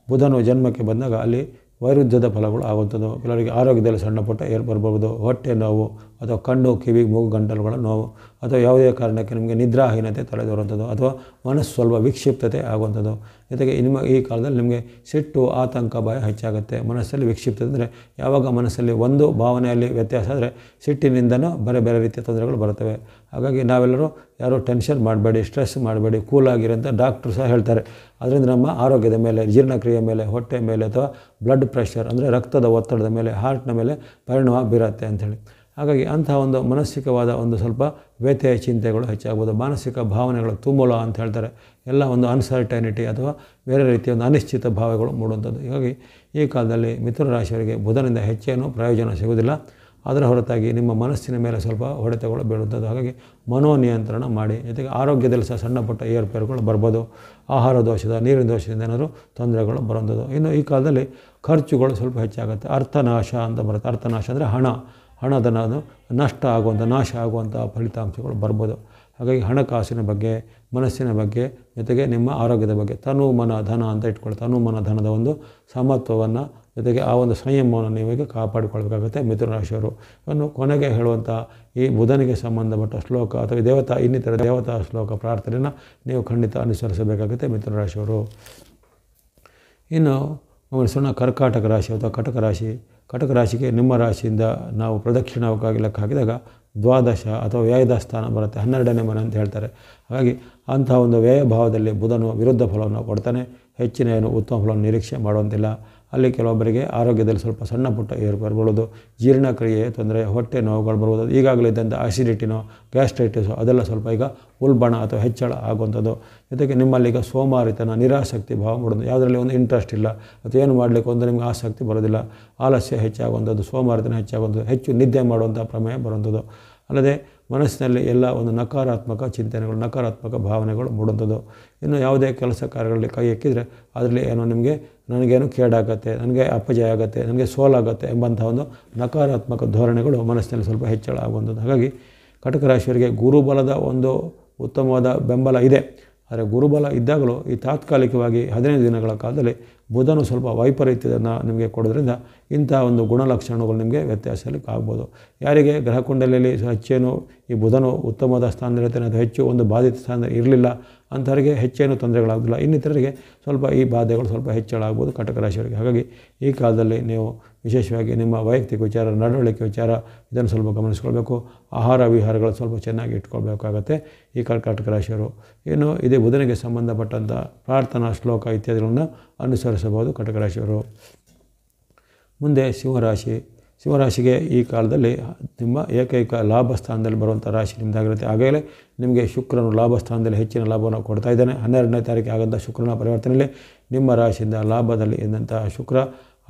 ಬುಧನು ಜನ್ಮಕ್ಕೆ ಬಂದಾಗ ಅಲ್ಲಿ ವೈರುಧ್ಯದ ಫಲಗಳು ಆಗುವಂಥದ್ದು. ಕೆಲವರಿಗೆ ಆರೋಗ್ಯದಲ್ಲಿ ಸಣ್ಣ ಪುಟ್ಟ ಬರ್ಬೋದು. ಹೊಟ್ಟೆ ನೋವು ಅಥವಾ ಕಣ್ಣು, ಕಿವಿ, ಮೂಗು, ಗಂಟಲುಗಳ ನೋವು, ಅಥವಾ ಯಾವುದೇ ಕಾರಣಕ್ಕೆ ನಿಮಗೆ ನಿದ್ರಾಹೀನತೆ ತಲೆದೋರುವಂಥದ್ದು, ಅಥವಾ ಮನಸ್ಸು ಸ್ವಲ್ಪ ವಿಕ್ಷಿಪ್ತತೆ ಆಗುವಂಥದ್ದು. ಜೊತೆಗೆ ಈ ಕಾಲದಲ್ಲಿ ನಿಮಗೆ ಸಿಟ್ಟು, ಆತಂಕ, ಭಯ ಹೆಚ್ಚಾಗುತ್ತೆ. ಮನಸ್ಸಲ್ಲಿ ವಿಕ್ಷಿಪ್ತತೆ ಅಂದರೆ ಯಾವಾಗ ಮನಸ್ಸಲ್ಲಿ ಒಂದು ಭಾವನೆಯಲ್ಲಿ ವ್ಯತ್ಯಾಸ ಆದರೆ ಸಿಟ್ಟಿನಿಂದನೂ ಬೇರೆ ರೀತಿಯ ತೊಂದರೆಗಳು ಬರ್ತವೆ. ಹಾಗಾಗಿ ನಾವೆಲ್ಲರೂ ಯಾರೂ ಟೆನ್ಷನ್ ಮಾಡಬೇಡಿ, ಸ್ಟ್ರೆಸ್ ಮಾಡಬೇಡಿ, ಕೂಲಾಗಿರಿ ಅಂತ ಡಾಕ್ಟ್ರು ಸಹ ಹೇಳ್ತಾರೆ. ಅದರಿಂದ ನಮ್ಮ ಆರೋಗ್ಯದ ಮೇಲೆ, ಜೀರ್ಣಕ್ರಿಯೆ ಮೇಲೆ, ಹೊಟ್ಟೆ ಮೇಲೆ, ಅಥವಾ ಬ್ಲಡ್ ಪ್ರೆಷರ್ ಅಂದರೆ ರಕ್ತದ ಒತ್ತಡದ ಮೇಲೆ, ಹಾರ್ಟ್ನ ಮೇಲೆ ಪರಿಣಾಮ ಬೀರುತ್ತೆ ಅಂಥೇಳಿ. ಹಾಗಾಗಿ ಅಂತಹ ಒಂದು ಮಾನಸಿಕವಾದ ಒಂದು ಸ್ವಲ್ಪ ವ್ಯಥೆ, ಚಿಂತೆಗಳು ಹೆಚ್ಚಾಗ್ಬೋದು. ಮಾನಸಿಕ ಭಾವನೆಗಳು ತುಮುಲ ಅಂತ ಹೇಳ್ತಾರೆ. ಎಲ್ಲ ಒಂದು ಅನ್ಸರ್ಟೈನಿಟಿ ಅಥವಾ ಬೇರೆ ರೀತಿಯ ಒಂದು ಅನಿಶ್ಚಿತ ಭಾವಗಳು ಮೂಡುವಂಥದ್ದು. ಹೀಗಾಗಿ ಈ ಕಾಲದಲ್ಲಿ ಮಿಥುನ ರಾಶಿಯವರಿಗೆ ಬುಧನಿಂದ ಹೆಚ್ಚೇನೂ ಪ್ರಯೋಜನ ಸಿಗುವುದಿಲ್ಲ. ಅದರ ಹೊರತಾಗಿ ನಿಮ್ಮ ಮನಸ್ಸಿನ ಮೇಲೆ ಸ್ವಲ್ಪ ಹೊಡೆತಗಳು ಬೀಳುವಂಥದ್ದು. ಹಾಗಾಗಿ ಮನೋನಿಯಂತ್ರಣ ಮಾಡಿ. ಜೊತೆಗೆ ಆರೋಗ್ಯದಲ್ಲಿ ಸಹ ಸಣ್ಣ ಪುಟ್ಟ ಏರುಪೇರುಗಳು ಬರ್ಬೋದು. ಆಹಾರ ದೋಷದ, ನೀರಿನ ದೋಷದಿಂದ ಏನಾದರೂ ತೊಂದರೆಗಳು ಬರುವಂಥದ್ದು. ಇನ್ನು ಈ ಕಾಲದಲ್ಲಿ ಖರ್ಚುಗಳು ಸ್ವಲ್ಪ ಹೆಚ್ಚಾಗುತ್ತೆ. ಅರ್ಥನಾಶ ಅಂತ ಬರುತ್ತೆ. ಅರ್ಥನಾಶ ಅಂದರೆ ಹಣದ ನಷ್ಟ ಆಗುವಂಥ, ನಾಶ ಆಗುವಂಥ ಫಲಿತಾಂಶಗಳು ಬರ್ಬೋದು. ಹಾಗಾಗಿ ಹಣಕಾಸಿನ ಬಗ್ಗೆ, ಮನಸ್ಸಿನ ಬಗ್ಗೆ, ಜೊತೆಗೆ ನಿಮ್ಮ ಆರೋಗ್ಯದ ಬಗ್ಗೆ ತನು ಮನ ಧನ ಅಂತ ಇಟ್ಕೊಳ್ಳಿ. ತನು ಮನ ಧನದ ಒಂದು ಸಮತ್ವವನ್ನು, ಜೊತೆಗೆ ಆ ಒಂದು ಸಂಯಮವನ್ನು ನೀವೀಗ ಕಾಪಾಡಿಕೊಳ್ಬೇಕಾಗುತ್ತೆ ಮಿಥುನ ರಾಶಿಯವರು. ಇನ್ನು ಕೊನೆಗೆ ಹೇಳುವಂಥ ಈ ಬುಧನಿಗೆ ಸಂಬಂಧಪಟ್ಟ ಶ್ಲೋಕ ಅಥವಾ ಇನ್ನಿತರ ದೇವತಾ ಶ್ಲೋಕ ಪ್ರಾರ್ಥನೆಯನ್ನು ನೀವು ಖಂಡಿತ ಅನುಸರಿಸಬೇಕಾಗುತ್ತೆ ಮಿಥುನ ರಾಶಿಯವರು. ಇನ್ನು ಗಮನಿಸೋಣ ಕರ್ಕಾಟಕ ರಾಶಿ ಅಥವಾ ಕಟಕ ರಾಶಿ. ಕಟಕ ರಾಶಿಗೆ ನಿಮ್ಮ ರಾಶಿಯಿಂದ ನಾವು ಪ್ರದಕ್ಷಿಣಾವಕ್ಕಾಗಿ ಲೆಕ್ಕ ಹಾಕಿದಾಗ ದ್ವಾದಶ ಅಥವಾ ವ್ಯಯದ ಸ್ಥಾನ ಬರುತ್ತೆ. 12ನೇ ಮನೆ ಅಂತ ಹೇಳ್ತಾರೆ. ಹಾಗಾಗಿ ಅಂತಹ ಒಂದು ವ್ಯಯ ಭಾವದಲ್ಲಿ ಬುಧನು ವಿರುದ್ಧ ಫಲವನ್ನು ಕೊಡ್ತಾನೆ. ಹೆಚ್ಚಿನ ಏನು ಉತ್ತಮ ಫಲವನ್ನು ನಿರೀಕ್ಷೆ ಮಾಡುವಂತಿಲ್ಲ. ಅಲ್ಲಿ ಕೆಲವೊಬ್ಬರಿಗೆ ಆರೋಗ್ಯದಲ್ಲಿ ಸ್ವಲ್ಪ ಸಣ್ಣ ಪುಟ್ಟ ಏರ್ಪರ್ಬೋದು. ಜೀರ್ಣಕ್ರಿಯೆ ತೊಂದರೆ, ಹೊಟ್ಟೆ ನೋವುಗಳು ಬರ್ಬೋದು. ಈಗಾಗಲೇ ಇದ್ದಂಥ ಅಸಿಡಿಟಿನೋ, ಗ್ಯಾಸ್ಟ್ರೈಟಿಸೋ ಅದೆಲ್ಲ ಸ್ವಲ್ಪ ಈಗ ಉಲ್ಬಣ ಅಥವಾ ಹೆಚ್ಚಳ ಆಗುವಂಥದ್ದು. ಜೊತೆಗೆ ನಿಮ್ಮಲ್ಲಿ ಈಗ ಸೋಮಾರಿತನ, ನಿರಾಸಕ್ತಿ ಭಾವ ಮಾಡೋದು. ಯಾವುದರಲ್ಲಿ ಒಂದು ಇಂಟ್ರೆಸ್ಟ್ ಇಲ್ಲ ಅಥವಾ ಏನು ಮಾಡಲಿಕ್ಕೆ ಒಂದು ನಿಮ್ಗೆ ಆಸಕ್ತಿ ಬರೋದಿಲ್ಲ. ಆಲಸ್ಯ ಹೆಚ್ಚಾಗುವಂಥದ್ದು, ಸೋಮಾರಿತನ ಹೆಚ್ಚಾಗುವಂಥದ್ದು, ಹೆಚ್ಚು ನಿದ್ದೆ ಮಾಡುವಂಥ ಪ್ರಮೇಯ ಬರುವಂಥದ್ದು. ಅಲ್ಲದೆ ಮನಸ್ಸಿನಲ್ಲಿ ಎಲ್ಲ ಒಂದು ನಕಾರಾತ್ಮಕ ಚಿಂತನೆಗಳು, ನಕಾರಾತ್ಮಕ ಭಾವನೆಗಳು ಮೂಡುವಂಥದ್ದು. ಇನ್ನು ಯಾವುದೇ ಕೆಲಸ ಕಾರ್ಯಗಳಲ್ಲಿ ಕೈ ಎಕ್ಕಿದರೆ ಅದರಲ್ಲಿ ಏನೋ ನನಗೇನು ಕೇಡಾಗತ್ತೆ, ನನಗೆ ಅಪಜಯ ಆಗುತ್ತೆ, ನನಗೆ ಸೋಲಾಗತ್ತೆ ಎಂಬಂಥ ಒಂದು ನಕಾರಾತ್ಮಕ ಧೋರಣೆಗಳು ಮನಸ್ಸಿನಲ್ಲಿ ಸ್ವಲ್ಪ ಹೆಚ್ಚಳ ಆಗುವಂಥದ್ದು. ಹಾಗಾಗಿ ಕಟಕ ರಾಶಿಯವರಿಗೆ ಗುರುಬಲದ ಒಂದು ಉತ್ತಮವಾದ ಬೆಂಬಲ ಇದೆ. ಆದರೆ ಗುರುಬಲ ಇದ್ದಾಗಲೂ ಈ ತಾತ್ಕಾಲಿಕವಾಗಿ 15 ದಿನಗಳ ಕಾಲದಲ್ಲಿ ಬುಧನು ಸ್ವಲ್ಪ ವೈಪರೀತ್ಯವನ್ನು ನಿಮಗೆ ಕೊಡೋದ್ರಿಂದ ಇಂಥ ಒಂದು ಗುಣಲಕ್ಷಣಗಳು ನಿಮಗೆ ವ್ಯತ್ಯಾಸಲಿಕ್ಕೆ ಆಗ್ಬೋದು. ಯಾರಿಗೆ ಗ್ರಹ ಕುಂಡಲಿಯಲ್ಲಿ ಹೆಚ್ಚೇನು ಈ ಬುಧನು ಉತ್ತಮವಾದ ಸ್ಥಾನದಲ್ಲಿರ್ತಾನೆ ಅಥವಾ ಹೆಚ್ಚು ಒಂದು ಬಾಧಿತ ಸ್ಥಾನದಲ್ಲಿ ಇರಲಿಲ್ಲ ಅಂಥವರಿಗೆ ಹೆಚ್ಚೇನು ತೊಂದರೆಗಳಾಗೋದಿಲ್ಲ. ಇನ್ನಿತರರಿಗೆ ಸ್ವಲ್ಪ ಈ ಬಾಧೆಗಳು ಸ್ವಲ್ಪ ಹೆಚ್ಚಳ ಆಗ್ಬೋದು ಕಟಕ ರಾಶಿಯವರಿಗೆ. ಹಾಗಾಗಿ ಈ ಕಾಲದಲ್ಲಿ ನೀವು ವಿಶೇಷವಾಗಿ ನಿಮ್ಮ ವೈಯಕ್ತಿಕ ವಿಚಾರ, ನಡವಳಿಕೆ ವಿಚಾರ ಇದನ್ನು ಸ್ವಲ್ಪ ಗಮನಿಸ್ಕೊಳ್ಬೇಕು. ಆಹಾರ ವಿಹಾರಗಳು ಸ್ವಲ್ಪ ಚೆನ್ನಾಗಿ ಇಟ್ಕೊಳ್ಬೇಕಾಗತ್ತೆ ಈ ಕಟಕ ರಾಶಿಯವರು. ಏನು ಇದೇ ಬುಧನಿಗೆ ಸಂಬಂಧಪಟ್ಟಂಥ ಪ್ರಾರ್ಥನಾ ಶ್ಲೋಕ ಇತ್ಯಾದಿಗಳನ್ನು ಅನುಸರಿಸಬಹುದು ಕಟಕ ರಾಶಿಯವರು. ಮುಂದೆ ಸಿಂಹರಾಶಿಗೆ ಈ ಕಾಲದಲ್ಲಿ ನಿಮ್ಮ ಏಕೈಕ ಲಾಭ ಸ್ಥಾನದಲ್ಲಿ ಬರುವಂಥ ರಾಶಿ ನಿಮ್ಮದಾಗಿರುತ್ತೆ. ಹಾಗೆಯೇ ನಿಮಗೆ ಶುಕ್ರನು ಲಾಭ ಸ್ಥಾನದಲ್ಲಿ ಹೆಚ್ಚಿನ ಲಾಭವನ್ನು ಕೊಡ್ತಾ ಇದ್ದಾನೆ. 12ನೇ ತಾರೀಕು ಆದಂಥ ಶುಕ್ರನ ಪರಿವರ್ತನೆಯಲ್ಲಿ ನಿಮ್ಮ ರಾಶಿಯಿಂದ ಲಾಭದಲ್ಲಿ ಇದ್ದಂಥ ಶುಕ್ರ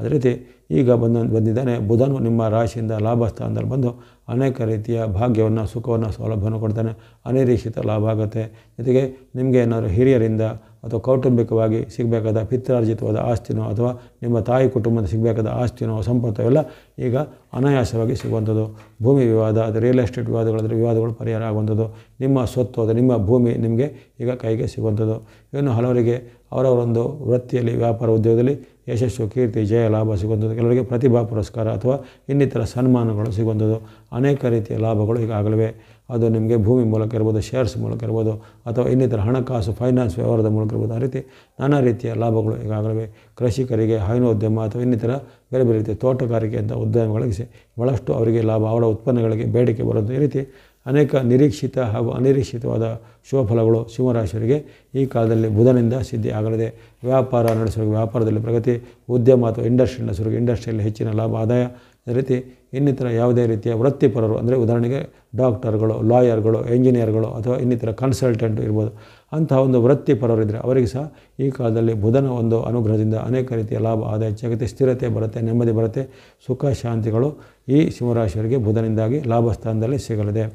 ಅದೇ ರೀತಿ ಈಗ ಬಂದಿದ್ದಾನೆ ಬುಧನು ನಿಮ್ಮ ರಾಶಿಯಿಂದ ಲಾಭ ಸ್ಥಾನದಲ್ಲಿ ಬಂದು ಅನೇಕ ರೀತಿಯ ಭಾಗ್ಯವನ್ನು, ಸುಖವನ್ನು, ಸೌಲಭ್ಯವನ್ನು ಕೊಡ್ತಾನೆ. ಅನಿರೀಕ್ಷಿತ ಲಾಭ ಆಗುತ್ತೆ. ಜೊತೆಗೆ ನಿಮಗೆ ಏನಾದರೂ ಹಿರಿಯರಿಂದ ಅಥವಾ ಕೌಟುಂಬಿಕವಾಗಿ ಸಿಗಬೇಕಾದ ಪಿತ್ರಾರ್ಜಿತವಾದ ಆಸ್ತಿನೋ ಅಥವಾ ನಿಮ್ಮ ತಾಯಿ ಕುಟುಂಬದ ಸಿಗಬೇಕಾದ ಆಸ್ತಿನೋ ಸಂಪತ್ತು ಎಲ್ಲ ಈಗ ಅನಾಯಾಸವಾಗಿ ಸಿಗುವಂಥದ್ದು. ಭೂಮಿ ವಿವಾದ, ಅದು ರಿಯಲ್ ಎಸ್ಟೇಟ್ ವಿವಾದಗಳಾದರೆ ವಿವಾದಗಳು ಪರಿಹಾರ ಆಗುವಂಥದ್ದು. ನಿಮ್ಮ ಸ್ವತ್ತು, ಅದು ನಿಮ್ಮ ಭೂಮಿ ನಿಮಗೆ ಈಗ ಕೈಗೆ ಸಿಗುವಂಥದ್ದು. ಇನ್ನು ಹಲವರಿಗೆ ಅವರವರೊಂದು ವೃತ್ತಿಯಲ್ಲಿ, ವ್ಯಾಪಾರ, ಉದ್ಯೋಗದಲ್ಲಿ ಯಶಸ್ಸು, ಕೀರ್ತಿ, ಜಯ, ಲಾಭ ಸಿಗುವಂಥದ್ದು. ಕೆಲವರಿಗೆ ಪ್ರತಿಭಾ ಪುರಸ್ಕಾರ ಅಥವಾ ಇನ್ನಿತರ ಸನ್ಮಾನಗಳು ಸಿಗುವಂಥದ್ದು. ಅನೇಕ ರೀತಿಯ ಲಾಭಗಳು ಈಗಾಗಲೇ ಅದು ನಿಮಗೆ ಭೂಮಿ ಮೂಲಕ ಇರ್ಬೋದು, ಶೇರ್ಸ್ ಮೂಲಕ ಇರ್ಬೋದು, ಅಥವಾ ಇನ್ನಿತರ ಹಣಕಾಸು ಫೈನಾನ್ಸ್ ವ್ಯವಹಾರದ ಮೂಲಕ ಇರ್ಬೋದು. ಆ ರೀತಿ ನಾನಾ ರೀತಿಯ ಲಾಭಗಳು ಈಗಾಗಲೇ ಕೃಷಿಕರಿಗೆ, ಹೈನೋದ್ಯಮ ಅಥವಾ ಇನ್ನಿತರ ಬೇರೆ ಬೇರೆ ರೀತಿಯ ತೋಟಗಾರಿಕೆ ಅಂತ ಉದ್ಯಮಗಳಿಗೆ ಭಾಳಷ್ಟು ಅವರಿಗೆ ಲಾಭ, ಅವರ ಉತ್ಪನ್ನಗಳಿಗೆ ಬೇಡಿಕೆ ಬರೋದು. ಈ ರೀತಿ ಅನೇಕ ನಿರೀಕ್ಷಿತ ಹಾಗೂ ಅನಿರೀಕ್ಷಿತವಾದ ಶುಭಫಲಗಳು ಸಿಂಹರಾಶಿಯವರಿಗೆ ಈ ಕಾಲದಲ್ಲಿ ಬುಧನಿಂದ ಸಿದ್ಧಿ ಆಗಲಿದೆ. ವ್ಯಾಪಾರ ನಡೆಸೋರಿಗೆ ವ್ಯಾಪಾರದಲ್ಲಿ ಪ್ರಗತಿ, ಉದ್ಯಮ ಅಥವಾ ಇಂಡಸ್ಟ್ರಿ ನಡೆಸೋರಿಗೆ ಇಂಡಸ್ಟ್ರಿಯಲ್ಲಿ ಹೆಚ್ಚಿನ ಲಾಭ, ಆದಾಯ. ಅದೇ ರೀತಿ ಇನ್ನಿತರ ಯಾವುದೇ ರೀತಿಯ ವೃತ್ತಿಪರರು ಅಂದರೆ ಉದಾಹರಣೆಗೆ ಡಾಕ್ಟರ್ಗಳು, ಲಾಯರ್ಗಳು, ಎಂಜಿನಿಯರ್ಗಳು ಅಥವಾ ಇನ್ನಿತರ ಕನ್ಸಲ್ಟೆಂಟ್ ಇರ್ಬೋದು, ಅಂತಹ ಒಂದು ವೃತ್ತಿಪರರಿದ್ದರೆ ಅವರಿಗೆ ಸಹ ಈ ಕಾಲದಲ್ಲಿ ಬುಧನ ಒಂದು ಅನುಗ್ರಹದಿಂದ ಅನೇಕ ರೀತಿಯ ಲಾಭ, ಆದಾಯ ಹೆಚ್ಚಾಗುತ್ತೆ, ಸ್ಥಿರತೆ ಬರುತ್ತೆ, ನೆಮ್ಮದಿ ಬರುತ್ತೆ, ಸುಖ ಶಾಂತಿಗಳು ಈ ಸಿಂಹರಾಶಿಯವರಿಗೆ ಬುಧನಿಂದಾಗಿ ಲಾಭ ಸ್ಥಾನದಲ್ಲಿ ಸಿಗಲಿದೆ.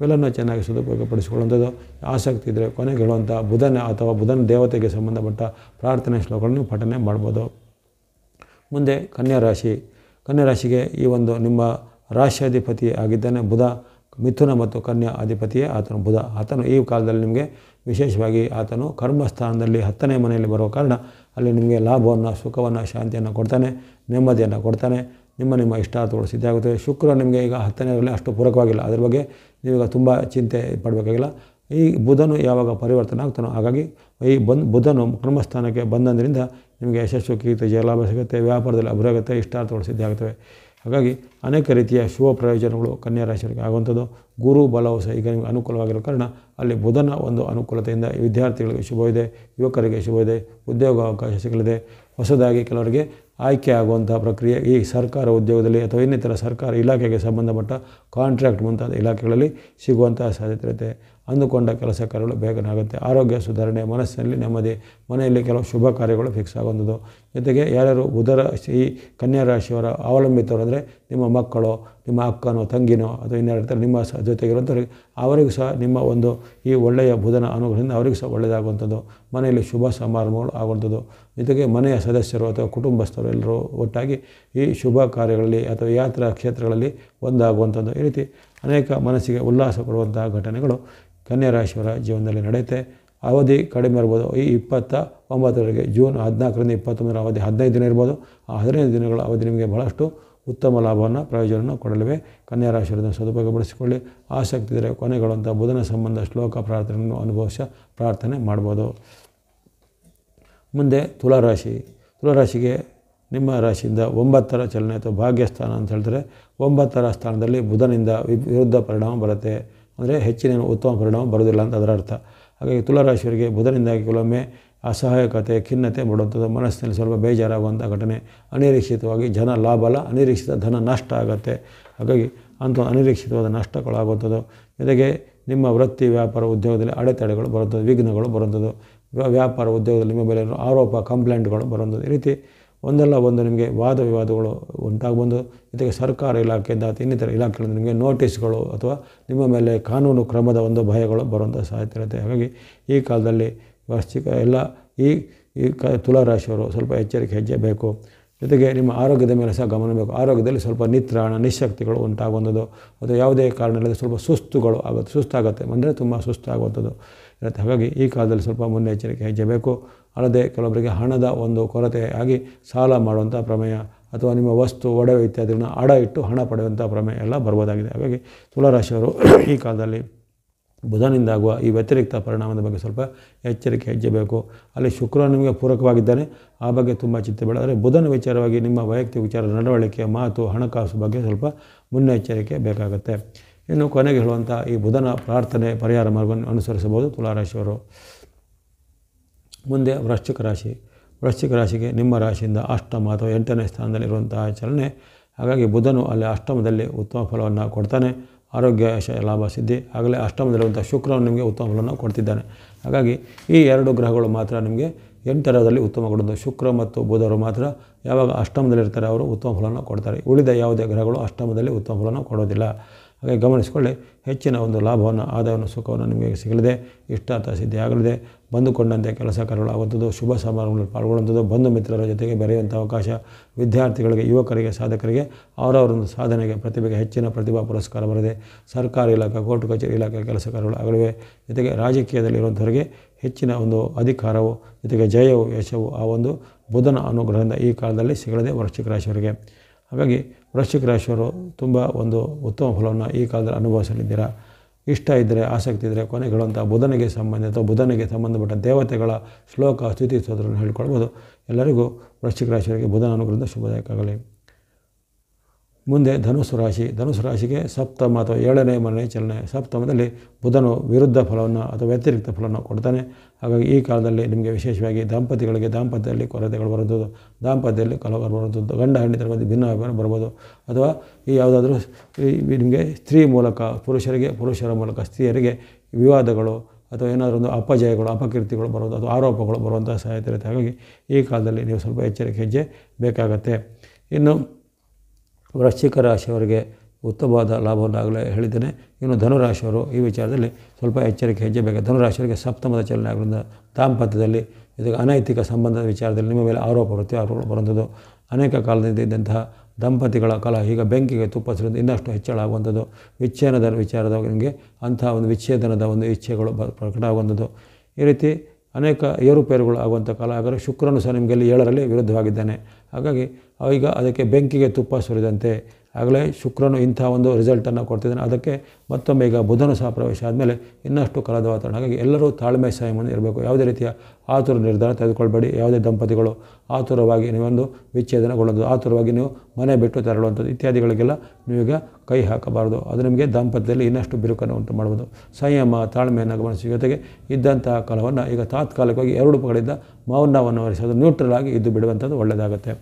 ಇವೆಲ್ಲವನ್ನು ಚೆನ್ನಾಗಿ ಸದುಪಯೋಗಪಡಿಸಿಕೊಳ್ಳುವಂಥದ್ದು. ಆಸಕ್ತಿ ಇದ್ದರೆ ಕೊನೆಗೆ ಹೇಳುವಂಥ ಬುಧನ ಅಥವಾ ಬುಧನ ದೇವತೆಗೆ ಸಂಬಂಧಪಟ್ಟ ಪ್ರಾರ್ಥನೆ ಶ್ಲೋಕಗಳನ್ನು ಪಠನೆ ಮಾಡ್ಬೋದು. ಮುಂದೆ ಕನ್ಯಾ ರಾಶಿ. ಕನ್ಯಾ ರಾಶಿಗೆ ಈ ಒಂದು ನಿಮ್ಮ ರಾಶ್ಯಾಧಿಪತಿ ಆಗಿದ್ದಾನೆ ಬುಧ. ಮಿಥುನ ಮತ್ತು ಕನ್ಯಾ ಅಧಿಪತಿಯೇ ಆತನು ಬುಧ. ಆತನು ಈ ಕಾಲದಲ್ಲಿ ನಿಮಗೆ ವಿಶೇಷವಾಗಿ ಆತನು ಕರ್ಮಸ್ಥಾನದಲ್ಲಿ 10ನೇ ಮನೆಯಲ್ಲಿ ಬರೋ ಕಾರಣ ಅಲ್ಲಿ ನಿಮಗೆ ಲಾಭವನ್ನು, ಸುಖವನ್ನು, ಶಾಂತಿಯನ್ನು ಕೊಡ್ತಾನೆ, ನೆಮ್ಮದಿಯನ್ನು ಕೊಡ್ತಾನೆ. ನಿಮ್ಮ ಇಷ್ಟಾರ್ಥಗಳು ಸಿದ್ಧ ಆಗುತ್ತವೆ. ಶುಕ್ರ ನಿಮಗೆ ಈಗ 10ನೇರಲ್ಲಿ ಅಷ್ಟು ಪೂರಕವಾಗಿಲ್ಲ, ಅದ್ರ ಬಗ್ಗೆ ನೀವೀಗ ತುಂಬ ಚಿಂತೆ ಪಡಬೇಕಾಗಿಲ್ಲ. ಈ ಬುಧನು ಯಾವಾಗ ಪರಿವರ್ತನೆ ಆಗ್ತಾನೋ ಹಾಗಾಗಿ ಈ ಬುಧನು ಕರ್ಮಸ್ಥಾನಕ್ಕೆ ಬಂದಂದ್ರಿಂದ ನಿಮಗೆ ಯಶಸ್ಸು, ಕೀರ್ತಿ, ಜಯಲಾಭ ಸಿಗುತ್ತೆ, ವ್ಯಾಪಾರದಲ್ಲಿ ಅಭಿವೃದ್ಧಿ, ಇಷ್ಟಾರ್ಥಗಳು ಸಿದ್ಧ ಆಗುತ್ತವೆ. ಹಾಗಾಗಿ ಅನೇಕ ರೀತಿಯ ಶುಭ ಪ್ರಯೋಜನಗಳು ಕನ್ಯಾ ರಾಶಿಯವರಿಗೆ ಆಗುವಂಥದ್ದು. ಗುರು ಬಲವು ಸಹ ಈಗ ನಿಮಗೆ ಅನುಕೂಲವಾಗಿರೋ ಕಾರಣ ಅಲ್ಲಿ ಬುಧನ ಒಂದು ಅನುಕೂಲತೆಯಿಂದ ವಿದ್ಯಾರ್ಥಿಗಳಿಗೆ ಶುಭವಿದೆ, ಯುವಕರಿಗೆ ಶುಭವಿದೆ, ಉದ್ಯೋಗ ಅವಕಾಶ ಸಿಗಲಿದೆ. ಹೊಸದಾಗಿ ಕೆಲವರಿಗೆ ಆಯ್ಕೆ ಆಗುವಂಥ ಪ್ರಕ್ರಿಯೆ ಈ ಸರ್ಕಾರ ಉದ್ಯೋಗದಲ್ಲಿ ಅಥವಾ ಇನ್ನಿತರ ಸರ್ಕಾರ ಇಲಾಖೆಗೆ ಸಂಬಂಧಪಟ್ಟ ಕಾಂಟ್ರಾಕ್ಟ್ ಮುಂತಾದ ಇಲಾಖೆಗಳಲ್ಲಿ ಸಿಗುವಂಥ ಸಾಧ್ಯತೆ ಇರುತ್ತೆ. ಅಂದುಕೊಂಡ ಕೆಲಸ ಕಾರ್ಯಗಳು ಬೇಗನೆ ಆಗುತ್ತೆ. ಆರೋಗ್ಯ ಸುಧಾರಣೆ, ಮನಸ್ಸಿನಲ್ಲಿ ನೆಮ್ಮದಿ, ಮನೆಯಲ್ಲಿ ಕೆಲವು ಶುಭ ಕಾರ್ಯಗಳು ಫಿಕ್ಸ್ ಆಗುವಂಥದ್ದು. ಜೊತೆಗೆ ಯಾರ್ಯಾರು ಬುಧರ ಈ ಕನ್ಯಾ ರಾಶಿಯವರ ಅವಲಂಬಿತರು ಅಂದರೆ ನಿಮ್ಮ ಮಕ್ಕಳು, ನಿಮ್ಮ ಅಕ್ಕನೋ, ತಂಗಿನೋ ಅಥವಾ ಇನ್ಯಾರು ನಿಮ್ಮ ಜೊತೆಗಿರುವಂಥವ್ರಿಗೆ ಅವರಿಗೂ ಸಹ ನಿಮ್ಮ ಒಂದು ಈ ಒಳ್ಳೆಯ ಬುಧನ ಅನುಗ್ರಹದಿಂದ ಅವರಿಗೂ ಸಹ ಒಳ್ಳೆಯದಾಗುವಂಥದ್ದು. ಮನೆಯಲ್ಲಿ ಶುಭ ಸಮಾರಂಭಗಳು ಆಗುವಂಥದ್ದು. ಜೊತೆಗೆ ಮನೆಯ ಸದಸ್ಯರು ಅಥವಾ ಕುಟುಂಬಸ್ಥರು ಎಲ್ಲರೂ ಒಟ್ಟಾಗಿ ಈ ಶುಭ ಕಾರ್ಯಗಳಲ್ಲಿ ಅಥವಾ ಯಾತ್ರಾ ಕ್ಷೇತ್ರಗಳಲ್ಲಿ ಒಂದಾಗುವಂಥದ್ದು. ಈ ರೀತಿ ಅನೇಕ ಮನಸ್ಸಿಗೆ ಉಲ್ಲಾಸ ಕೊಡುವಂತಹ ಘಟನೆಗಳು ಕನ್ಯಾ ರಾಶಿಯವರ ಜೀವನದಲ್ಲಿ ನಡೆಯುತ್ತೆ. ಅವಧಿ ಕಡಿಮೆ ಇರ್ಬೋದು. ಈ 29 ಜೂನ್ 14ರಿಂದ 29 ಅವಧಿ 15 ದಿನ ಇರ್ಬೋದು. ಆ 15 ದಿನಗಳ ಅವಧಿ ನಿಮಗೆ ಬಹಳಷ್ಟು ಉತ್ತಮ ಲಾಭವನ್ನು, ಪ್ರಯೋಜನವನ್ನು ಕೊಡಲಿವೆ. ಕನ್ಯಾ ರಾಶಿಯವರನ್ನು ಸದುಪಯೋಗಪಡಿಸಿಕೊಳ್ಳಿ. ಆಸಕ್ತಿ ಇದ್ದರೆ ಕೊನೆಗೊಳ್ಳುವಂಥ ಬುಧನ ಸಂಬಂಧ ಶ್ಲೋಕ ಪ್ರಾರ್ಥನೆಯನ್ನು ಅನುಭವಿಸಿ ಪ್ರಾರ್ಥನೆ ಮಾಡ್ಬೋದು. ಮುಂದೆ ತುಲಾರಾಶಿ. ತುಲಾರಾಶಿಗೆ ನಿಮ್ಮ ರಾಶಿಯಿಂದ 9ರ ಚಲನೆ ಅಥವಾ ಭಾಗ್ಯಸ್ಥಾನ ಅಂತ ಹೇಳ್ತಾರೆ. 9ರ ಸ್ಥಾನದಲ್ಲಿ ಬುಧನಿಂದ ವಿರುದ್ಧ ಪರಿಣಾಮ ಬರುತ್ತೆ. ಅಂದರೆ ಹೆಚ್ಚಿನ ಉತ್ತಮ ಪರಿಣಾಮ ಬರೋದಿಲ್ಲ ಅಂತ ಅದರ ಅರ್ಥ. ಹಾಗಾಗಿ ತುಲಾರಾಶಿಯವರಿಗೆ ಬುಧನಿಂದಾಗಿ ಕೆಲವೊಮ್ಮೆ ಅಸಹಾಯಕತೆ, ಖಿನ್ನತೆ ಮಾಡುವಂಥದ್ದು, ಮನಸ್ಸಿನಲ್ಲಿ ಸ್ವಲ್ಪ ಬೇಜಾರಾಗುವಂಥ ಘಟನೆ, ಅನಿರೀಕ್ಷಿತವಾಗಿ ಲಾಭ ಅಲ್ಲ, ಅನಿರೀಕ್ಷಿತ ಧನ ನಷ್ಟ ಆಗುತ್ತೆ. ಹಾಗಾಗಿ ಅಂಥ ಅನಿರೀಕ್ಷಿತವಾದ ನಷ್ಟಗಳಾಗುವಂಥದ್ದು. ಜೊತೆಗೆ ನಿಮ್ಮ ವೃತ್ತಿ, ವ್ಯಾಪಾರ, ಉದ್ಯೋಗದಲ್ಲಿ ಅಡೆತಡೆಗಳು ಬರುವಂಥದ್ದು, ವಿಘ್ನಗಳು ಬರುವಂಥದ್ದು. ವ್ಯಾಪಾರ ಉದ್ಯೋಗದಲ್ಲಿ ನಿಮ್ಮ ಮೇಲೆ ಆರೋಪ, ಕಂಪ್ಲೇಂಟ್ಗಳು ಬರುವಂಥದ್ದು. ಈ ರೀತಿ ಒಂದಲ್ಲ ಒಂದು ನಿಮಗೆ ವಾದ ವಿವಾದಗಳು ಉಂಟಾಗಬಂದು, ಜೊತೆಗೆ ಸರ್ಕಾರ ಇಲಾಖೆಯಿಂದ ಅಥವಾ ಇನ್ನಿತರ ಇಲಾಖೆಗಳಿಂದ ನಿಮಗೆ ನೋಟಿಸ್ಗಳು ಅಥವಾ ನಿಮ್ಮ ಮೇಲೆ ಕಾನೂನು ಕ್ರಮದ ಒಂದು ಭಯಗಳು ಬರುವಂಥ ಸಾಧ್ಯತೆ ಇರುತ್ತೆ. ಹಾಗಾಗಿ ಈ ಕಾಲದಲ್ಲಿ ಎಲ್ಲ ಈ ತುಲಾರಾಶಿಯವರು ಸ್ವಲ್ಪ ಎಚ್ಚರಿಕೆ ಹೆಜ್ಜೆ ಬೇಕು. ಜೊತೆಗೆ ನಿಮ್ಮ ಆರೋಗ್ಯದ ಮೇಲೆ ಸಹ ಗಮನ ಬೇಕು. ಆರೋಗ್ಯದಲ್ಲಿ ಸ್ವಲ್ಪ ನಿತ್ರಾಣ, ನಿಶಕ್ತಿಗಳು ಉಂಟಾಗುವಂಥದ್ದು ಅಥವಾ ಯಾವುದೇ ಕಾರಣದಲ್ಲಿ ಸ್ವಲ್ಪ ಸುಸ್ತಾಗುತ್ತೆ, ಅಂದರೆ ತುಂಬ ಸುಸ್ತಾಗುವಂಥದ್ದು ಇರುತ್ತೆ. ಹಾಗಾಗಿ ಈ ಕಾಲದಲ್ಲಿ ಸ್ವಲ್ಪ ಮುನ್ನೆಚ್ಚರಿಕೆ ಹೆಜ್ಜೆ ಬೇಕು. ಅಲ್ಲದೆ ಕೆಲವೊಬ್ಬರಿಗೆ ಹಣದ ಒಂದು ಕೊರತೆ ಆಗಿ ಸಾಲ ಮಾಡುವಂಥ ಪ್ರಮೇಯ ಅಥವಾ ನಿಮ್ಮ ವಸ್ತು, ಒಡವೆ ಇತ್ಯಾದಿಗಳನ್ನ ಅಡ ಇಟ್ಟು ಹಣ ಪಡೆಯುವಂಥ ಪ್ರಮೇಯ ಎಲ್ಲ ಬರ್ಬೋದಾಗಿದೆ. ಹಾಗಾಗಿ ತುಲಾರಾಶಿಯವರು ಈ ಕಾಲದಲ್ಲಿ ಬುಧನಿಂದಾಗುವ ಈ ವ್ಯತಿರಿಕ್ತ ಪರಿಣಾಮದ ಬಗ್ಗೆ ಸ್ವಲ್ಪ ಎಚ್ಚರಿಕೆ ಹೆಜ್ಜೆ ಬೇಕು. ಅಲ್ಲಿ ಶುಕ್ರ ನಿಮಗೆ ಪೂರಕವಾಗಿದ್ದಾನೆ, ಆ ಬಗ್ಗೆ ತುಂಬ ಚಿಂತೆ ಬೇಡ. ಆದರೆ ಬುಧನ ವಿಚಾರವಾಗಿ ನಿಮ್ಮ ವೈಯಕ್ತಿಕ ವಿಚಾರ, ನಡವಳಿಕೆ, ಮಾತು, ಹಣಕಾಸು ಬಗ್ಗೆ ಸ್ವಲ್ಪ ಮುನ್ನೆಚ್ಚರಿಕೆ ಬೇಕಾಗುತ್ತೆ. ಇನ್ನು ಕೊನೆಗೆ ಹೇಳುವಂಥ ಈ ಬುಧನ ಪ್ರಾರ್ಥನೆ, ಪರಿಹಾರ ಮಾರ್ಗವನ್ನು ಅನುಸರಿಸಬಹುದು ತುಲಾರಾಶಿಯವರು. ಮುಂದೆ ವೃಶ್ಚಿಕ ರಾಶಿ. ವೃಶ್ಚಿಕ ರಾಶಿಗೆ ನಿಮ್ಮ ರಾಶಿಯಿಂದ ಅಷ್ಟಮ ಅಥವಾ 8ನೇ ಸ್ಥಾನದಲ್ಲಿರುವಂತಹ ಚಲನೆ. ಹಾಗಾಗಿ ಬುಧನು ಅಲ್ಲಿ ಅಷ್ಟಮದಲ್ಲಿ ಉತ್ತಮ ಫಲವನ್ನು ಕೊಡ್ತಾನೆ, ಆರೋಗ್ಯ, ಲಾಭ, ಸಿದ್ಧಿ. ಆಗಲೇ ಅಷ್ಟಮದಲ್ಲಿರುವಂಥ ಶುಕ್ರನು ನಿಮಗೆ ಉತ್ತಮ ಫಲವನ್ನು ಕೊಡ್ತಿದ್ದಾನೆ. ಹಾಗಾಗಿ ಈ 2 ಗ್ರಹಗಳು ಮಾತ್ರ ನಿಮಗೆ 8ರಲ್ಲಿ ಉತ್ತಮಗೊಳ್ಳುವುದು. ಶುಕ್ರ ಮತ್ತು ಬುಧರು ಮಾತ್ರ ಯಾವಾಗ ಅಷ್ಟಮದಲ್ಲಿರ್ತಾರೆ ಅವರು ಉತ್ತಮ ಫಲವನ್ನು ಕೊಡ್ತಾರೆ. ಉಳಿದ ಯಾವುದೇ ಗ್ರಹಗಳು ಅಷ್ಟಮದಲ್ಲಿ ಉತ್ತಮ ಫಲವನ್ನು ಕೊಡೋದಿಲ್ಲ. ಹಾಗೆ ಗಮನಿಸಿಕೊಳ್ಳಿ, ಹೆಚ್ಚಿನ ಒಂದು ಲಾಭವನ್ನು, ಆದಾಯವನ್ನು, ಸುಖವನ್ನು ನಿಮಗೆ ಸಿಗಲಿದೆ. ಇಷ್ಟಾರ್ಥ ಸಿದ್ಧಿ ಆಗಲಿದೆ. ಬಂದುಕೊಂಡಂತೆ ಕೆಲಸ ಕಾರ್ಯಗಳು ಆಗುವಂಥದ್ದು, ಶುಭ ಸಮಾರಂಭಗಳಲ್ಲಿ ಪಾಲ್ಗೊಳ್ಳುವಂಥದ್ದು, ಬಂಧು ಮಿತ್ರರ ಜೊತೆಗೆ ಬೆರೆಯುವಂಥ ಅವಕಾಶ, ವಿದ್ಯಾರ್ಥಿಗಳಿಗೆ, ಯುವಕರಿಗೆ, ಸಾಧಕರಿಗೆ ಅವರವರೊಂದು ಸಾಧನೆಗೆ, ಪ್ರತಿಭೆಗೆ ಹೆಚ್ಚಿನ ಪ್ರತಿಭಾ ಪುರಸ್ಕಾರ ಬರಲಿದೆ. ಸರ್ಕಾರಿ ಇಲಾಖೆ, ಕೋರ್ಟ್ ಕಚೇರಿ ಇಲಾಖೆ ಕೆಲಸ ಕಾರ್ಯಗಳು ಆಗಲಿವೆ. ಜೊತೆಗೆ ರಾಜಕೀಯದಲ್ಲಿರುವಂಥವರಿಗೆ ಹೆಚ್ಚಿನ ಒಂದು ಅಧಿಕಾರವು, ಜೊತೆಗೆ ಜಯವು, ಯಶವು ಆ ಒಂದು ಬುಧನ ಅನುಗ್ರಹದಿಂದ ಈ ಕಾಲದಲ್ಲಿ ಸಿಗಲಿದೆ ವೃಶ್ಚಿಕ ರಾಶಿಯವರಿಗೆ. ಹಾಗಾಗಿ ವೃಶ್ಚಿಕ ರಾಶಿಯವರು ತುಂಬ ಒಂದು ಉತ್ತಮ ಫಲವನ್ನು ಈ ಕಾಲದಲ್ಲಿ ಅನುಭವಿಸಲಿದ್ದೀರಾ. ಇಷ್ಟ ಇದ್ದರೆ, ಆಸಕ್ತಿ ಇದ್ದರೆ ಕೊನೆಗೆ ಹೇಳುವಂಥ ಬುಧನಿಗೆ ಸಂಬಂಧಪಟ್ಟ ದೇವತೆಗಳ ಶ್ಲೋಕ, ಸ್ತುತಿ, ಸ್ತೋತ್ರವನ್ನು ಹೇಳ್ಕೊಳ್ಬೋದು. ಎಲ್ಲರಿಗೂ ವೃಶ್ಚಿಕ ರಾಶಿಯವರಿಗೆ ಬುಧನ ಅನುಗ್ರಹದಿಂದ ಶುಭದಾಯಕ ಆಗಲಿ. ಮುಂದೆ ಧನುಸ್ಸು ರಾಶಿ. ಧನುಸ್ಸು ರಾಶಿಗೆ ಸಪ್ತಮ ಅಥವಾ 7ನೇ ಮನೆ ಚಲನೆ. ಸಪ್ತಮದಲ್ಲಿ ಬುಧನು ವಿರುದ್ಧ ಫಲವನ್ನು ಅಥವಾ ವ್ಯತಿರಿಕ್ತ ಫಲವನ್ನು ಕೊಡ್ತಾನೆ. ಹಾಗಾಗಿ ಈ ಕಾಲದಲ್ಲಿ ನಿಮಗೆ ವಿಶೇಷವಾಗಿ ದಂಪತಿಗಳಿಗೆ ದಾಂಪತ್ಯದಲ್ಲಿ ಕೊರತೆಗಳು ಬರುವಂಥದ್ದು, ದಾಂಪತ್ಯದಲ್ಲಿ ಕಲಹಗಳು ಬರುವಂಥದ್ದು, ಗಂಡ ಹೆಂಡತಿರ ಮಧ್ಯೆ ಭಿನ್ನಾಭಿಪ್ರಾಯ ಬರ್ಬೋದು. ಅಥವಾ ಈ ಯಾವುದಾದ್ರೂ ನಿಮಗೆ ಸ್ತ್ರೀ ಮೂಲಕ ಪುರುಷರಿಗೆ, ಪುರುಷರ ಮೂಲಕ ಸ್ತ್ರೀಯರಿಗೆ ವಿವಾದಗಳು ಅಥವಾ ಏನಾದರೂ ಒಂದು ಅಪಜಯಗಳು, ಅಪಕೀರ್ತಿಗಳು ಬರೋದು ಅಥವಾ ಆರೋಪಗಳು ಬರುವಂಥ ಸಾಧ್ಯತೆ ಇರುತ್ತೆ. ಹಾಗಾಗಿ ಈ ಕಾಲದಲ್ಲಿ ನೀವು ಸ್ವಲ್ಪ ಎಚ್ಚರಿಕೆ ಹೆಜ್ಜೆ ಬೇಕಾಗತ್ತೆ. ಇನ್ನು ವೃಶ್ಚಿಕ ರಾಶಿಯವರಿಗೆ ಉತ್ತಮವಾದ ಲಾಭವನ್ನಾಗಲೇ ಹೇಳಿದ್ದೇನೆ. ಇನ್ನು ಧನುರಾಶಿಯವರು ಈ ವಿಚಾರದಲ್ಲಿ ಸ್ವಲ್ಪ ಎಚ್ಚರಿಕೆ ಹೆಜ್ಜೆ ಬೇಕು. ಧನುರಾಶಿಯವರಿಗೆ ಸಪ್ತಮದ ಚಲನೆ ಆಗೋದ್ರಿಂದ ದಾಂಪತ್ಯದಲ್ಲಿ, ಇದಕ್ಕೆ ಅನೈತಿಕ ಸಂಬಂಧದ ವಿಚಾರದಲ್ಲಿ ನಿಮ್ಮ ಮೇಲೆ ಆರೋಪಗಳು ಬರುವಂಥದ್ದು, ಅನೇಕ ಕಾಲದಿಂದ ಇದ್ದಂತಹ ದಂಪತಿಗಳ ಕಲಹ ಈಗ ಬೆಂಕಿಗೆ ತುಪ್ಪ ಸುರಿದು ಇನ್ನಷ್ಟು ಹೆಚ್ಚಳ ಆಗುವಂಥದ್ದು, ವಿಚ್ಛೇದನದ ವಿಚಾರದ ನಿಮಗೆ ಅಂತಹ ಒಂದು ವಿಚ್ಛೇದನದ ಒಂದು ಇಚ್ಛೆಗಳು ಪ್ರಕಟ ಆಗುವಂಥದ್ದು, ಈ ರೀತಿ ಅನೇಕ ಏರುಪೇರುಗಳು ಆಗುವಂಥ ಕಾಲ. ಹಾಗಾದರೆ ಶುಕ್ರನು ಸಹ ನಿಮಗೆ 7ರಲ್ಲಿ ವಿರುದ್ಧವಾಗಿದ್ದಾನೆ. ಹಾಗಾಗಿ ಈಗ ಅದಕ್ಕೆ ಬೆಂಕಿಗೆ ತುಪ್ಪ ಸುರಿದಂತೆ ಆಗಲೇ ಶುಕ್ರನು ಇಂಥ ಒಂದು ರಿಸಲ್ಟನ್ನು ಕೊಡ್ತಿದ್ದಾನೆ. ಅದಕ್ಕೆ ಮತ್ತೊಮ್ಮೆ ಈಗ ಬುಧನು ಸಹ ಪ್ರವೇಶ ಆದಮೇಲೆ ಇನ್ನಷ್ಟು ಕಾಲದ ವಾತಾವರಣ. ಹಾಗಾಗಿ ಎಲ್ಲರೂ ತಾಳ್ಮೆ ಸಂಯಮ ಇರಬೇಕು. ಯಾವುದೇ ರೀತಿಯ ಆತುರ ನಿರ್ಧಾರ ತೆಗೆದುಕೊಳ್ಬೇಡಿ. ಯಾವುದೇ ದಂಪತಿಗಳು ಆತುರವಾಗಿ ನೀವೊಂದು ವಿಚ್ಛೇದನಗೊಳ್ಳೋದು, ಆತುರವಾಗಿ ನೀವು ಮನೆ ಬಿಟ್ಟು ತೆರಳುವಂಥದ್ದು ಇತ್ಯಾದಿಗಳಿಗೆಲ್ಲ ನೀವೀಗ ಕೈ ಹಾಕಬಾರ್ದು. ಅದು ನಿಮಗೆ ದಾಂಪತ್ಯದಲ್ಲಿ ಇನ್ನಷ್ಟು ಬಿರುಕನ್ನು ಉಂಟು ಮಾಡ್ಬೋದು. ಸಂಯಮ, ತಾಳ್ಮೆಯನ್ನು ಗಮನಿಸಿ. ಜೊತೆಗೆ ಇದ್ದಂತಹ ಕಲವನ್ನು ಈಗ ತಾತ್ಕಾಲಿಕವಾಗಿ 2 ಕಡೆಯಿಂದ ಮೌನವನ್ನು ವಹಿಸೋದು, ನ್ಯೂಟ್ರಲ್ ಆಗಿ ಇದ್ದು ಬಿಡುವಂಥದ್ದು ಒಳ್ಳೆಯದಾಗುತ್ತೆ.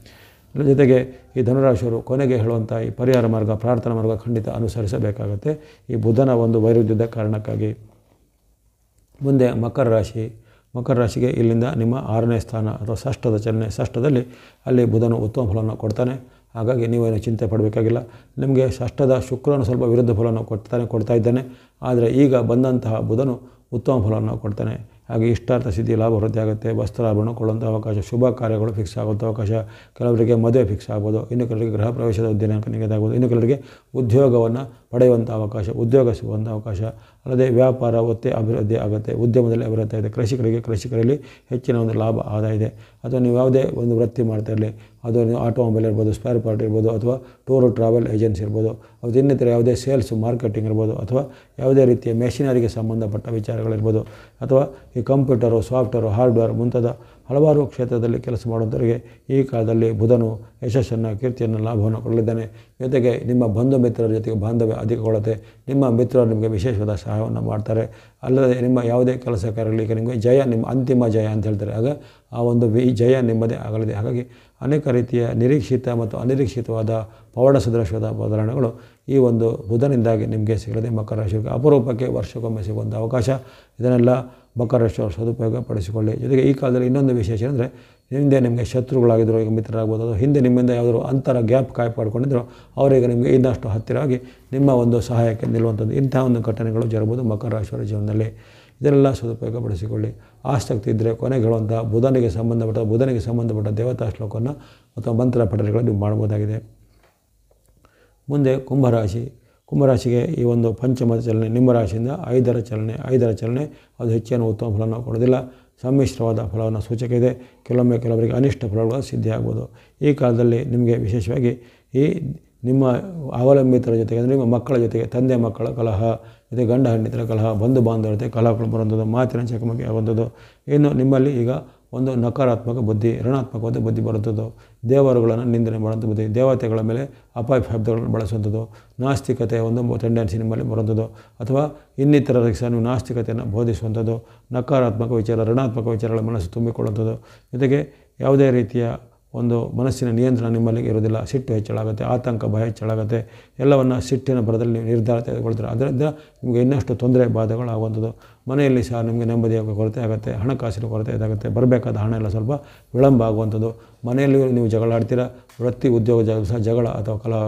ಜೊತೆಗೆ ಈ ಧನುರಾಶಿಯವರು ಕೊನೆಗೆ ಹೇಳುವಂಥ ಈ ಪರಿಹಾರ ಮಾರ್ಗ, ಪ್ರಾರ್ಥನಾ ಮಾರ್ಗ ಖಂಡಿತ ಅನುಸರಿಸಬೇಕಾಗುತ್ತೆ ಈ ಬುಧನ ಒಂದು ವೈರುಧ್ಯದ ಕಾರಣಕ್ಕಾಗಿ. ಮುಂದೆ ಮಕರ ರಾಶಿ. ಮಕರ ರಾಶಿಗೆ ಇಲ್ಲಿಂದ ನಿಮ್ಮ 6ನೇ ಸ್ಥಾನ ಅಥವಾ ಷಷ್ಠದ ಚಲನೆ. ಷಷ್ಠದಲ್ಲಿ ಅಲ್ಲಿ ಬುಧನು ಉತ್ತಮ ಫಲವನ್ನು ಕೊಡ್ತಾನೆ. ಹಾಗಾಗಿ ನೀವೇನು ಚಿಂತೆ ಪಡಬೇಕಾಗಿಲ್ಲ. ನಿಮಗೆ ಷಷ್ಠದ ಶುಕ್ರನು ಸ್ವಲ್ಪ ವಿರುದ್ಧ ಫಲವನ್ನು ಕೊಡ್ತಾ ಇದ್ದಾನೆ. ಆದರೆ ಈಗ ಬಂದಂತಹ ಬುಧನು ಉತ್ತಮ ಫಲವನ್ನು ಕೊಡ್ತಾನೆ. ಹಾಗೆ ಇಷ್ಟಾರ್ಥ ಸಿದ್ಧಿ, ಲಾಭ ವೃದ್ಧಿ ಆಗುತ್ತೆ. ವಸ್ತ್ರಾಭರಣ ಕೊಳ್ಳುವಂಥ ಅವಕಾಶ, ಶುಭ ಕಾರ್ಯಗಳು ಫಿಕ್ಸ್ ಆಗುವಂಥ ಅವಕಾಶ, ಕೆಲವರಿಗೆ ಮದುವೆ ಫಿಕ್ಸ್ ಆಗ್ಬೋದು, ಇನ್ನು ಕೆಲವರಿಗೆ ಗೃಹ ಪ್ರವೇಶದ ದಿನಾಂಕ ನಿಗದಿಯಾಗ್ಬೋದು, ಇನ್ನು ಕೆಲವರಿಗೆ ಉದ್ಯೋಗವನ್ನು ಪಡೆಯುವಂಥ ಅವಕಾಶ, ಉದ್ಯೋಗ ಸಿಗುವಂಥ ಅವಕಾಶ, ಅಲ್ಲದೆ ವ್ಯಾಪಾರ ಅಭಿವೃದ್ಧಿ ಆಗುತ್ತೆ, ಉದ್ಯಮದಲ್ಲಿ ಅಭಿವೃದ್ಧಿ ಆಗುತ್ತೆ. ಕೃಷಿಕರಲ್ಲಿ ಹೆಚ್ಚಿನ ಒಂದು ಲಾಭ ಆದಾಯ ಇದೆ. ಅಥವಾ ನೀವು ಯಾವುದೇ ಒಂದು ವೃತ್ತಿ ಮಾಡ್ತಾ ಇರಲಿ, ಅದು ನೀವು ಆಟೋಮೊಬೈಲ್ ಇರ್ಬೋದು, ಸ್ಪೇರ್ ಪಾರ್ಟ್ ಇರ್ಬೋದು, ಅಥವಾ ಟೂರ್ ಟ್ರಾವೆಲ್ ಏಜೆನ್ಸಿ ಇರ್ಬೋದು, ಅದು ಇನ್ನಿತರ ಯಾವುದೇ ಸೇಲ್ಸ್ ಮಾರ್ಕೆಟಿಂಗ್ ಇರ್ಬೋದು, ಅಥವಾ ಯಾವುದೇ ರೀತಿಯ ಮೆಷಿನರಿಗೆ ಸಂಬಂಧಪಟ್ಟ ವಿಚಾರಗಳಿರ್ಬೋದು, ಅಥವಾ ಈ ಕಂಪ್ಯೂಟರು, ಸಾಫ್ಟ್ವೇರು, ಹಾರ್ಡ್ವೇರ್ ಮುಂತಾದ ಹಲವಾರು ಕ್ಷೇತ್ರದಲ್ಲಿ ಕೆಲಸ ಮಾಡುವಂಥವರಿಗೆ ಈ ಕಾಲದಲ್ಲಿ ಬುಧನು ಯಶಸ್ಸನ್ನು, ಕೀರ್ತಿಯನ್ನು, ಲಾಭವನ್ನು ಕೊಡಲಿದ್ದಾನೆ. ಜೊತೆಗೆ ನಿಮ್ಮ ಬಂಧು ಮಿತ್ರರ ಜೊತೆಗೆ ಬಾಂಧವ್ಯ ಅಧಿಕಗೊಳ್ಳುತ್ತೆ. ನಿಮ್ಮ ಮಿತ್ರರು ನಿಮಗೆ ವಿಶೇಷವಾದ ಸಹಾಯವನ್ನು ಮಾಡ್ತಾರೆ. ಅಲ್ಲದೆ ನಿಮ್ಮ ಯಾವುದೇ ಕೆಲಸ ಕಾರ್ಯಗಳಿಗೆ ಈಗ ನಿಮಗೆ ಜಯ, ನಿಮ್ಮ ಅಂತಿಮ ಜಯ ಅಂತ ಹೇಳ್ತಾರೆ. ಆಗ ಆ ಒಂದು ಜಯ ನಿಮ್ಮದೇ ಆಗಲಿದೆ. ಹಾಗಾಗಿ ಅನೇಕ ರೀತಿಯ ನಿರೀಕ್ಷಿತ ಮತ್ತು ಅನಿರೀಕ್ಷಿತವಾದ ಪವಾಡ ಸದೃಶವಾದ ಬದಲಾವಣೆಗಳು ಈ ಒಂದು ಬುಧನಿಂದಾಗಿ ನಿಮಗೆ ಸಿಗಲಿದೆ. ಮಕರ ರಾಶಿಗೆ ಅಪರೂಪಕ್ಕೆ ವರ್ಷಕ್ಕೊಮ್ಮೆ ಸಿಗುವಂಥ ಅವಕಾಶ. ಇದನ್ನೆಲ್ಲ ಮಕರ ರಾಶಿಯವರು ಸದುಪಯೋಗ ಪಡಿಸಿಕೊಳ್ಳಿ. ಜೊತೆಗೆ ಈ ಕಾಲದಲ್ಲಿ ಇನ್ನೊಂದು ವಿಶೇಷ ಅಂದರೆ, ಹಿಂದೆ ನಿಮಗೆ ಶತ್ರುಗಳಾಗಿದ್ದರು ಈಗ ಮಿತ್ರರಾಗ್ಬೋದು, ಅದು ಹಿಂದೆ ನಿಮ್ಮಿಂದ ಯಾವುದಾದ್ರು ಅಂತರ ಗ್ಯಾಪ್ ಕಾಯ್ಪಾಡ್ಕೊಂಡಿದ್ರು ಅವರಿಗೆ ನಿಮಗೆ ಇನ್ನಷ್ಟು ಹತ್ತಿರವಾಗಿ ನಿಮ್ಮ ಒಂದು ಸಹಾಯಕ್ಕೆ ನಿಲ್ಲುವಂಥದ್ದು, ಇಂಥ ಒಂದು ಘಟನೆಗಳು ಜರಬಹುದು ಮಕರ ರಾಶಿಯವರ ಜೀವನದಲ್ಲಿ. ಇದನ್ನೆಲ್ಲ ಸದುಪಯೋಗ ಪಡಿಸಿಕೊಳ್ಳಿ. ಆಸಕ್ತಿ ಇದ್ದರೆ ಕೊನೆಗೆ ಹೇಳುವಂಥ ಬುಧನಿಗೆ ಸಂಬಂಧಪಟ್ಟ ದೇವತಾ ಶ್ಲೋಕವನ್ನು ಅಥವಾ ಮಂತ್ರ ಪಠಣಗಳನ್ನು ನೀವು ಮಾಡ್ಬೋದಾಗಿದೆ. ಮುಂದೆ ಕುಂಭರಾಶಿ. ಕುಂಭರಾಶಿಗೆ ಈ ಒಂದು ಪಂಚಮದ ಚಲನೆ, ನಿಮ್ಮ ರಾಶಿಯಿಂದ 5ರ ಚಲನೆ ಅದು ಹೆಚ್ಚೇನು ಉತ್ತಮ ಫಲವನ್ನು ಕೊಡೋದಿಲ್ಲ. ಸಮ್ಮಿಶ್ರವಾದ ಫಲವನ್ನು ಸೂಚಕ ಇದೆ. ಕೆಲವರಿಗೆ ಅನಿಷ್ಟ ಫಲಗಳು ಸಿದ್ಧಿಯಾಗ್ಬೋದು. ಈ ಕಾಲದಲ್ಲಿ ನಿಮಗೆ ವಿಶೇಷವಾಗಿ ಈ ನಿಮ್ಮ ಅವಲಂಬಿತರ ಜೊತೆಗೆ ಅಂದರೆ ನಿಮ್ಮ ಮಕ್ಕಳ ಜೊತೆಗೆ, ತಂದೆ ಮಕ್ಕಳ ಕಲಹ, ಜೊತೆ ಗಂಡ ಹೆಂಡತಿರ ಕಲಹ, ಬಂಧು ಬಾಂಧವರ ಜೊತೆ ಕಲಹಗಳು ಬರುವಂಥದ್ದು, ಮಾತಿನ ಚಕಮಕಿ ಆಗುವಂಥದ್ದು. ಇನ್ನು ನಿಮ್ಮಲ್ಲಿ ಈಗ ಒಂದು ನಕಾರಾತ್ಮಕ ಬುದ್ಧಿ, ಋಣಾತ್ಮಕವಾದ ಬುದ್ಧಿ ಬರುವಂಥದ್ದು, ದೇವರುಗಳನ್ನು ನಿಂದನೆ ಮಾಡುವಂಥ ಬುದ್ಧಿ, ದೇವತೆಗಳ ಮೇಲೆ ಅಪಶಬ್ದಗಳನ್ನು ಬಳಸುವಂಥದ್ದು, ನಾಸ್ತಿಕತೆಯ ಒಂದು ಟೆಂಡೆನ್ಸಿ ನಿಮ್ಮಲ್ಲಿ ಬರುವಂಥದ್ದು, ಅಥವಾ ಇನ್ನಿತರರಿಗೆ ಸಹ ನೀವು ನಾಸ್ತಿಕತೆಯನ್ನು ಬೋಧಿಸುವಂಥದ್ದು, ನಕಾರಾತ್ಮಕ ವಿಚಾರ, ಋಣಾತ್ಮಕ ವಿಚಾರಗಳ ಮನಸ್ಸು ತುಂಬಿಕೊಳ್ಳುವಂಥದ್ದು. ಜೊತೆಗೆ ಯಾವುದೇ ರೀತಿಯ ಒಂದು ಮನಸ್ಸಿನ ನಿಯಂತ್ರಣ ನಿಮ್ಮಲ್ಲಿ ಇರೋದಿಲ್ಲ. ಸಿಟ್ಟು ಹೆಚ್ಚಳಾಗುತ್ತೆ, ಆತಂಕ, ಭಯ ಹೆಚ್ಚಳಾಗುತ್ತೆ. ಎಲ್ಲವನ್ನು ಸಿಟ್ಟಿನ ಭರದಲ್ಲಿ ನೀವು ನಿರ್ಧಾರ ತೆಗೆದುಕೊಳ್ತೀರ. ಅದರಿಂದ ನಿಮಗೆ ಇನ್ನಷ್ಟು ತೊಂದರೆ ಬಾಧೆಗಳಾಗುವಂಥದ್ದು. ಮನೆಯಲ್ಲಿ ಸಹ ನಿಮಗೆ ನೆಮ್ಮದಿಯ ಕೊರತೆ ಆಗುತ್ತೆ, ಹಣಕಾಸಿನ ಕೊರತೆ ಇದಾಗುತ್ತೆ, ಬರಬೇಕಾದ ಹಣ ಎಲ್ಲ ಸ್ವಲ್ಪ ವಿಳಂಬ ಆಗುವಂಥದ್ದು. ಮನೆಯಲ್ಲಿಯೂ ನೀವು ಜಗಳ ಆಡ್ತೀರ, ವೃತ್ತಿ ಉದ್ಯೋಗ ಸಹ ಜಗಳ ಅಥವಾ ಕಲಹ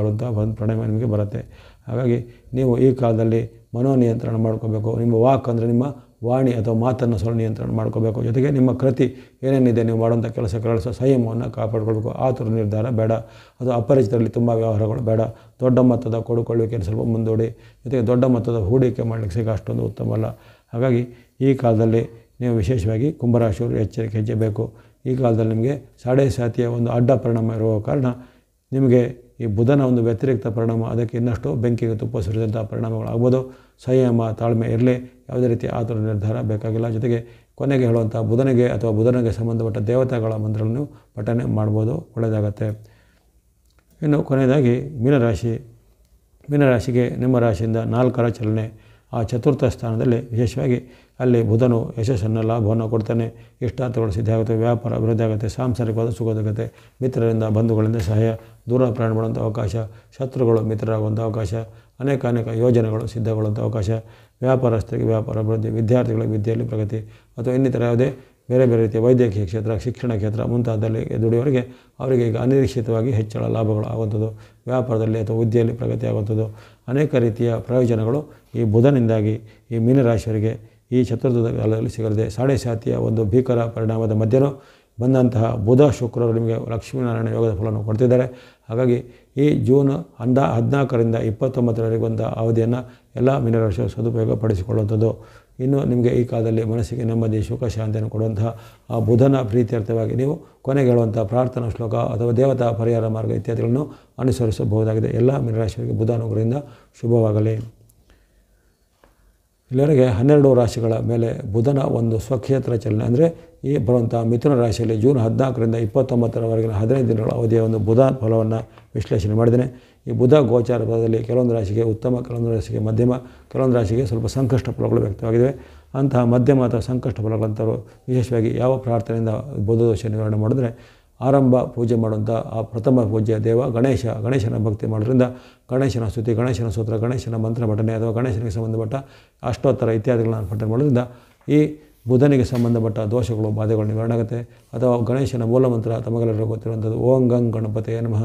ಒಂದು ಪರಿಣಾಮ ನಿಮಗೆ ಬರುತ್ತೆ. ಹಾಗಾಗಿ ನೀವು ಈ ಕಾಲದಲ್ಲಿ ಮನೋನಿಯಂತ್ರಣ ಮಾಡ್ಕೋಬೇಕು. ನಿಮ್ಮ ವಾಕ್ ಅಂದರೆ ನಿಮ್ಮ ವಾಣಿ ಅಥವಾ ಮಾತನ್ನು ಸ್ವಲ್ಪ ನಿಯಂತ್ರಣ ಮಾಡ್ಕೋಬೇಕು. ಜೊತೆಗೆ ನಿಮ್ಮ ಕೃತಿ ಏನೇನಿದೆ, ನೀವು ಮಾಡುವಂಥ ಕೆಲಸಗಳ ಸಂಯಮವನ್ನು ಕಾಪಾಡಿಕೊಳ್ಬೇಕು. ಆತುರ ನಿರ್ಧಾರ ಬೇಡ, ಅದು ಅಪರಿಚಿತರಲ್ಲಿ ತುಂಬ ವ್ಯವಹಾರಗಳು ಬೇಡ. ದೊಡ್ಡ ಮೊತ್ತದ ಕೊಡುಕೊಳ್ಳುವಿಕೆಯನ್ನು ಸ್ವಲ್ಪ ಮುಂದೂಡಿ, ಜೊತೆಗೆ ದೊಡ್ಡ ಮೊತ್ತದ ಹೂಡಿಕೆ ಮಾಡಲಿಕ್ಕೆ ಸಿಗ ಅಷ್ಟೊಂದು ಉತ್ತಮ ಅಲ್ಲ. ಹಾಗಾಗಿ ಈ ಕಾಲದಲ್ಲಿ ನೀವು ವಿಶೇಷವಾಗಿ ಕುಂಭರಾಶಿಯವರು ಎಚ್ಚರಿಕೆ ಹೆಚ್ಚಬೇಕು. ಈ ಕಾಲದಲ್ಲಿ ನಿಮಗೆ ಸಾಡೆ ಸಾತಿಯ ಒಂದು ಅಡ್ಡ ಪರಿಣಾಮ ಇರುವ ಕಾರಣ ನಿಮಗೆ ಈ ಬುಧನ ಒಂದು ವ್ಯತಿರಿಕ್ತ ಪರಿಣಾಮ, ಅದಕ್ಕೆ ಇನ್ನಷ್ಟು ಬೆಂಕಿಗೆ ತುಪ್ಪ ಸುರಿದಂಥ ಪರಿಣಾಮಗಳಾಗ್ಬೋದು. ಸಂಯಮ, ತಾಳ್ಮೆ ಇರಲಿ, ಯಾವುದೇ ರೀತಿಯ ಆತುರ ನಿರ್ಧಾರ ಬೇಕಾಗಿಲ್ಲ. ಜೊತೆಗೆ ಕೊನೆಗೆ ಹೇಳುವಂಥ ಬುಧನಿಗೆ ಸಂಬಂಧಪಟ್ಟ ದೇವತೆಗಳ ಮಂತ್ರಗಳನ್ನು ಪಠನೆ ಮಾಡ್ಬೋದು, ಒಳ್ಳೆಯದಾಗತ್ತೆ. ಇನ್ನು ಕೊನೆಯದಾಗಿ ಮೀನರಾಶಿಗೆ ನಿಮ್ಮ ರಾಶಿಯಿಂದ 4ರ ಚಲನೆ, ಆ ಚತುರ್ಥ ಸ್ಥಾನದಲ್ಲಿ ವಿಶೇಷವಾಗಿ ಅಲ್ಲಿ ಬುಧನು ಯಶಸ್ಸನ್ನು, ಲಾಭವನ್ನು ಕೊಡ್ತಾನೆ. ಇಷ್ಟಾರ್ಥಗಳು ಸಿದ್ಧಿಯಾಗುತ್ತೆ, ವ್ಯಾಪಾರ ಅಭಿವೃದ್ಧಿ ಆಗುತ್ತೆ, ಸಾಂಸಾರಿಕವಾದ ಸುಖವಾಗುತ್ತೆ, ಮಿತ್ರರಿಂದ ಬಂಧುಗಳಿಂದ ಸಹಾಯ, ದೂರ ಪ್ರಯಾಣ ಮಾಡುವಂಥ ಅವಕಾಶ, ಶತ್ರುಗಳು ಮಿತ್ರರಾಗುವಂಥ ಅವಕಾಶ, ಅನೇಕ ಯೋಜನೆಗಳು ಸಿದ್ಧಗೊಳ್ಳುವಂಥ ಅವಕಾಶ, ವ್ಯಾಪಾರಸ್ಥರಿಗೆ ವ್ಯಾಪಾರ ಅಭಿವೃದ್ಧಿ, ವಿದ್ಯಾರ್ಥಿಗಳಿಗೆ ವಿದ್ಯೆಯಲ್ಲಿ ಪ್ರಗತಿ, ಅಥವಾ ಇನ್ನಿತರ ಯಾವುದೇ ಬೇರೆ ರೀತಿಯ ವೈದ್ಯಕೀಯ ಕ್ಷೇತ್ರ, ಶಿಕ್ಷಣ ಕ್ಷೇತ್ರ ಮುಂತಾದಲ್ಲಿ ದುಡಿಯವರಿಗೆ ಅವರಿಗೆ ಈಗ ಅನಿರೀಕ್ಷಿತವಾಗಿ ಹೆಚ್ಚಳ ಲಾಭಗಳು ಆಗುವಂಥದ್ದು, ವ್ಯಾಪಾರದಲ್ಲಿ ಅಥವಾ ಹುದ್ದೆಯಲ್ಲಿ ಪ್ರಗತಿ ಆಗುವಂಥದ್ದು, ಅನೇಕ ರೀತಿಯ ಪ್ರಯೋಜನಗಳು ಈ ಬುಧನಿಂದಾಗಿ ಈ ಮೀನರಾಶಿಯವರಿಗೆ ಈ ಚತುರ್ಥದ ಕಾಲದಲ್ಲಿ ಸಿಗಲಿದೆ. ಸಾಡೆ ಸಾತಿಯ ಒಂದು ಭೀಕರ ಪರಿಣಾಮದ ಮಧ್ಯನೂ ಬಂದಂತಹ ಬುಧ ಶುಕ್ರರು ನಿಮಗೆ ಲಕ್ಷ್ಮೀನಾರಾಯಣ ಯೋಗದ ಫಲವನ್ನು ಕೊಡ್ತಿದ್ದಾರೆ. ಹಾಗಾಗಿ ಈ ಜೂನ್ 14ರಿಂದ 29ರವರೆಗೆ ಒಂದು ಅವಧಿಯನ್ನು ಎಲ್ಲ ಮೀನರಾಶಿಯವರು ಸದುಪಯೋಗ ಪಡಿಸಿಕೊಳ್ಳುವಂಥದ್ದು. ಇನ್ನು ನಿಮಗೆ ಈ ಕಾಲದಲ್ಲಿ ಮನಸ್ಸಿಗೆ ನೆಮ್ಮದಿ, ಸುಖ, ಶಾಂತಿಯನ್ನು ಕೊಡುವಂತಹ ಆ ಬುಧನ ಪ್ರೀತ್ಯರ್ಥವಾಗಿ ನೀವು ಕೊನೆಗೆ ಹೇಳುವಂಥ ಪ್ರಾರ್ಥನಾ ಶ್ಲೋಕ ಅಥವಾ ದೇವತಾ ಪರಿಹಾರ ಮಾರ್ಗ ಇತ್ಯಾದಿಗಳನ್ನು ಅನುಸರಿಸಬಹುದಾಗಿದೆ. ಎಲ್ಲ ಮೀನರಾಶಿಯವರಿಗೆ ಬುಧ ಅನುಗ್ರಹದಿಂದ ಶುಭವಾಗಲಿ. ಇಲ್ಲಿವರೆಗೆ 12 ರಾಶಿಗಳ ಮೇಲೆ ಬುಧನ ಒಂದು ಸ್ವಕ್ಷೇತ್ರ ಚಲನೆ ಅಂದರೆ ಈ ಬರುವಂಥ ಮಿಥುನ ರಾಶಿಯಲ್ಲಿ ಜೂನ್ 14ರಿಂದ 29ರವರೆಗಿನ 15 ದಿನಗಳ ಅವಧಿಯ ಒಂದು ಬುಧ ಫಲವನ್ನು ವಿಶ್ಲೇಷಣೆ ಮಾಡಿದ್ದೇನೆ. ಈ ಬುಧ ಗೋಚಾರ ಫಲದಲ್ಲಿ ಕೆಲವೊಂದು ರಾಶಿಗೆ ಉತ್ತಮ, ಕೆಲವೊಂದು ರಾಶಿಗೆ ಮಧ್ಯಮ, ಕೆಲವೊಂದು ರಾಶಿಗೆ ಸ್ವಲ್ಪ ಸಂಕಷ್ಟ ಫಲಗಳು ವ್ಯಕ್ತವಾಗಿವೆ. ಅಂತಹ ಮಧ್ಯಮ ಅಥವಾ ಸಂಕಷ್ಟ ಫಲಗಳಂಥವ್ರು ವಿಶೇಷವಾಗಿ ಯಾವ ಪ್ರಾರ್ಥನೆಯಿಂದ ಬುಧ ದೋಷ ನಿವಾರಣೆ ಮಾಡಿದ್ರೆ, ಆರಂಭ ಪೂಜೆ ಮಾಡುವಂಥ ಆ ಪ್ರಥಮ ಪೂಜ್ಯ ದೇವ ಗಣೇಶನ ಭಕ್ತಿ ಮಾಡೋದ್ರಿಂದ ಗಣೇಶನ ಸ್ತುತಿ, ಗಣೇಶನ ಸ್ತೋತ್ರ, ಗಣೇಶನ ಮಂತ್ರ ಪಠನೆ ಅಥವಾ ಗಣೇಶನಿಗೆ ಸಂಬಂಧಪಟ್ಟ ಅಷ್ಟೋತ್ತರ ಇತ್ಯಾದಿಗಳನ್ನು ಪಠನೆ ಮಾಡೋದ್ರಿಂದ ಈ ಬುಧನಿಗೆ ಸಂಬಂಧಪಟ್ಟ ದೋಷಗಳು, ಬಾಧೆಗಳು ನಿವಾರಣೆ ಆಗುತ್ತೆ. ಅಥವಾ ಗಣೇಶನ ಮೂಲಮಂತ್ರ ತಮಗೆಲ್ಲರಿಗೂ ಗೊತ್ತಿರುವಂಥದ್ದು ಓಂ ಗಂ ಗಣಪತಿಯೇ ನಮಃ,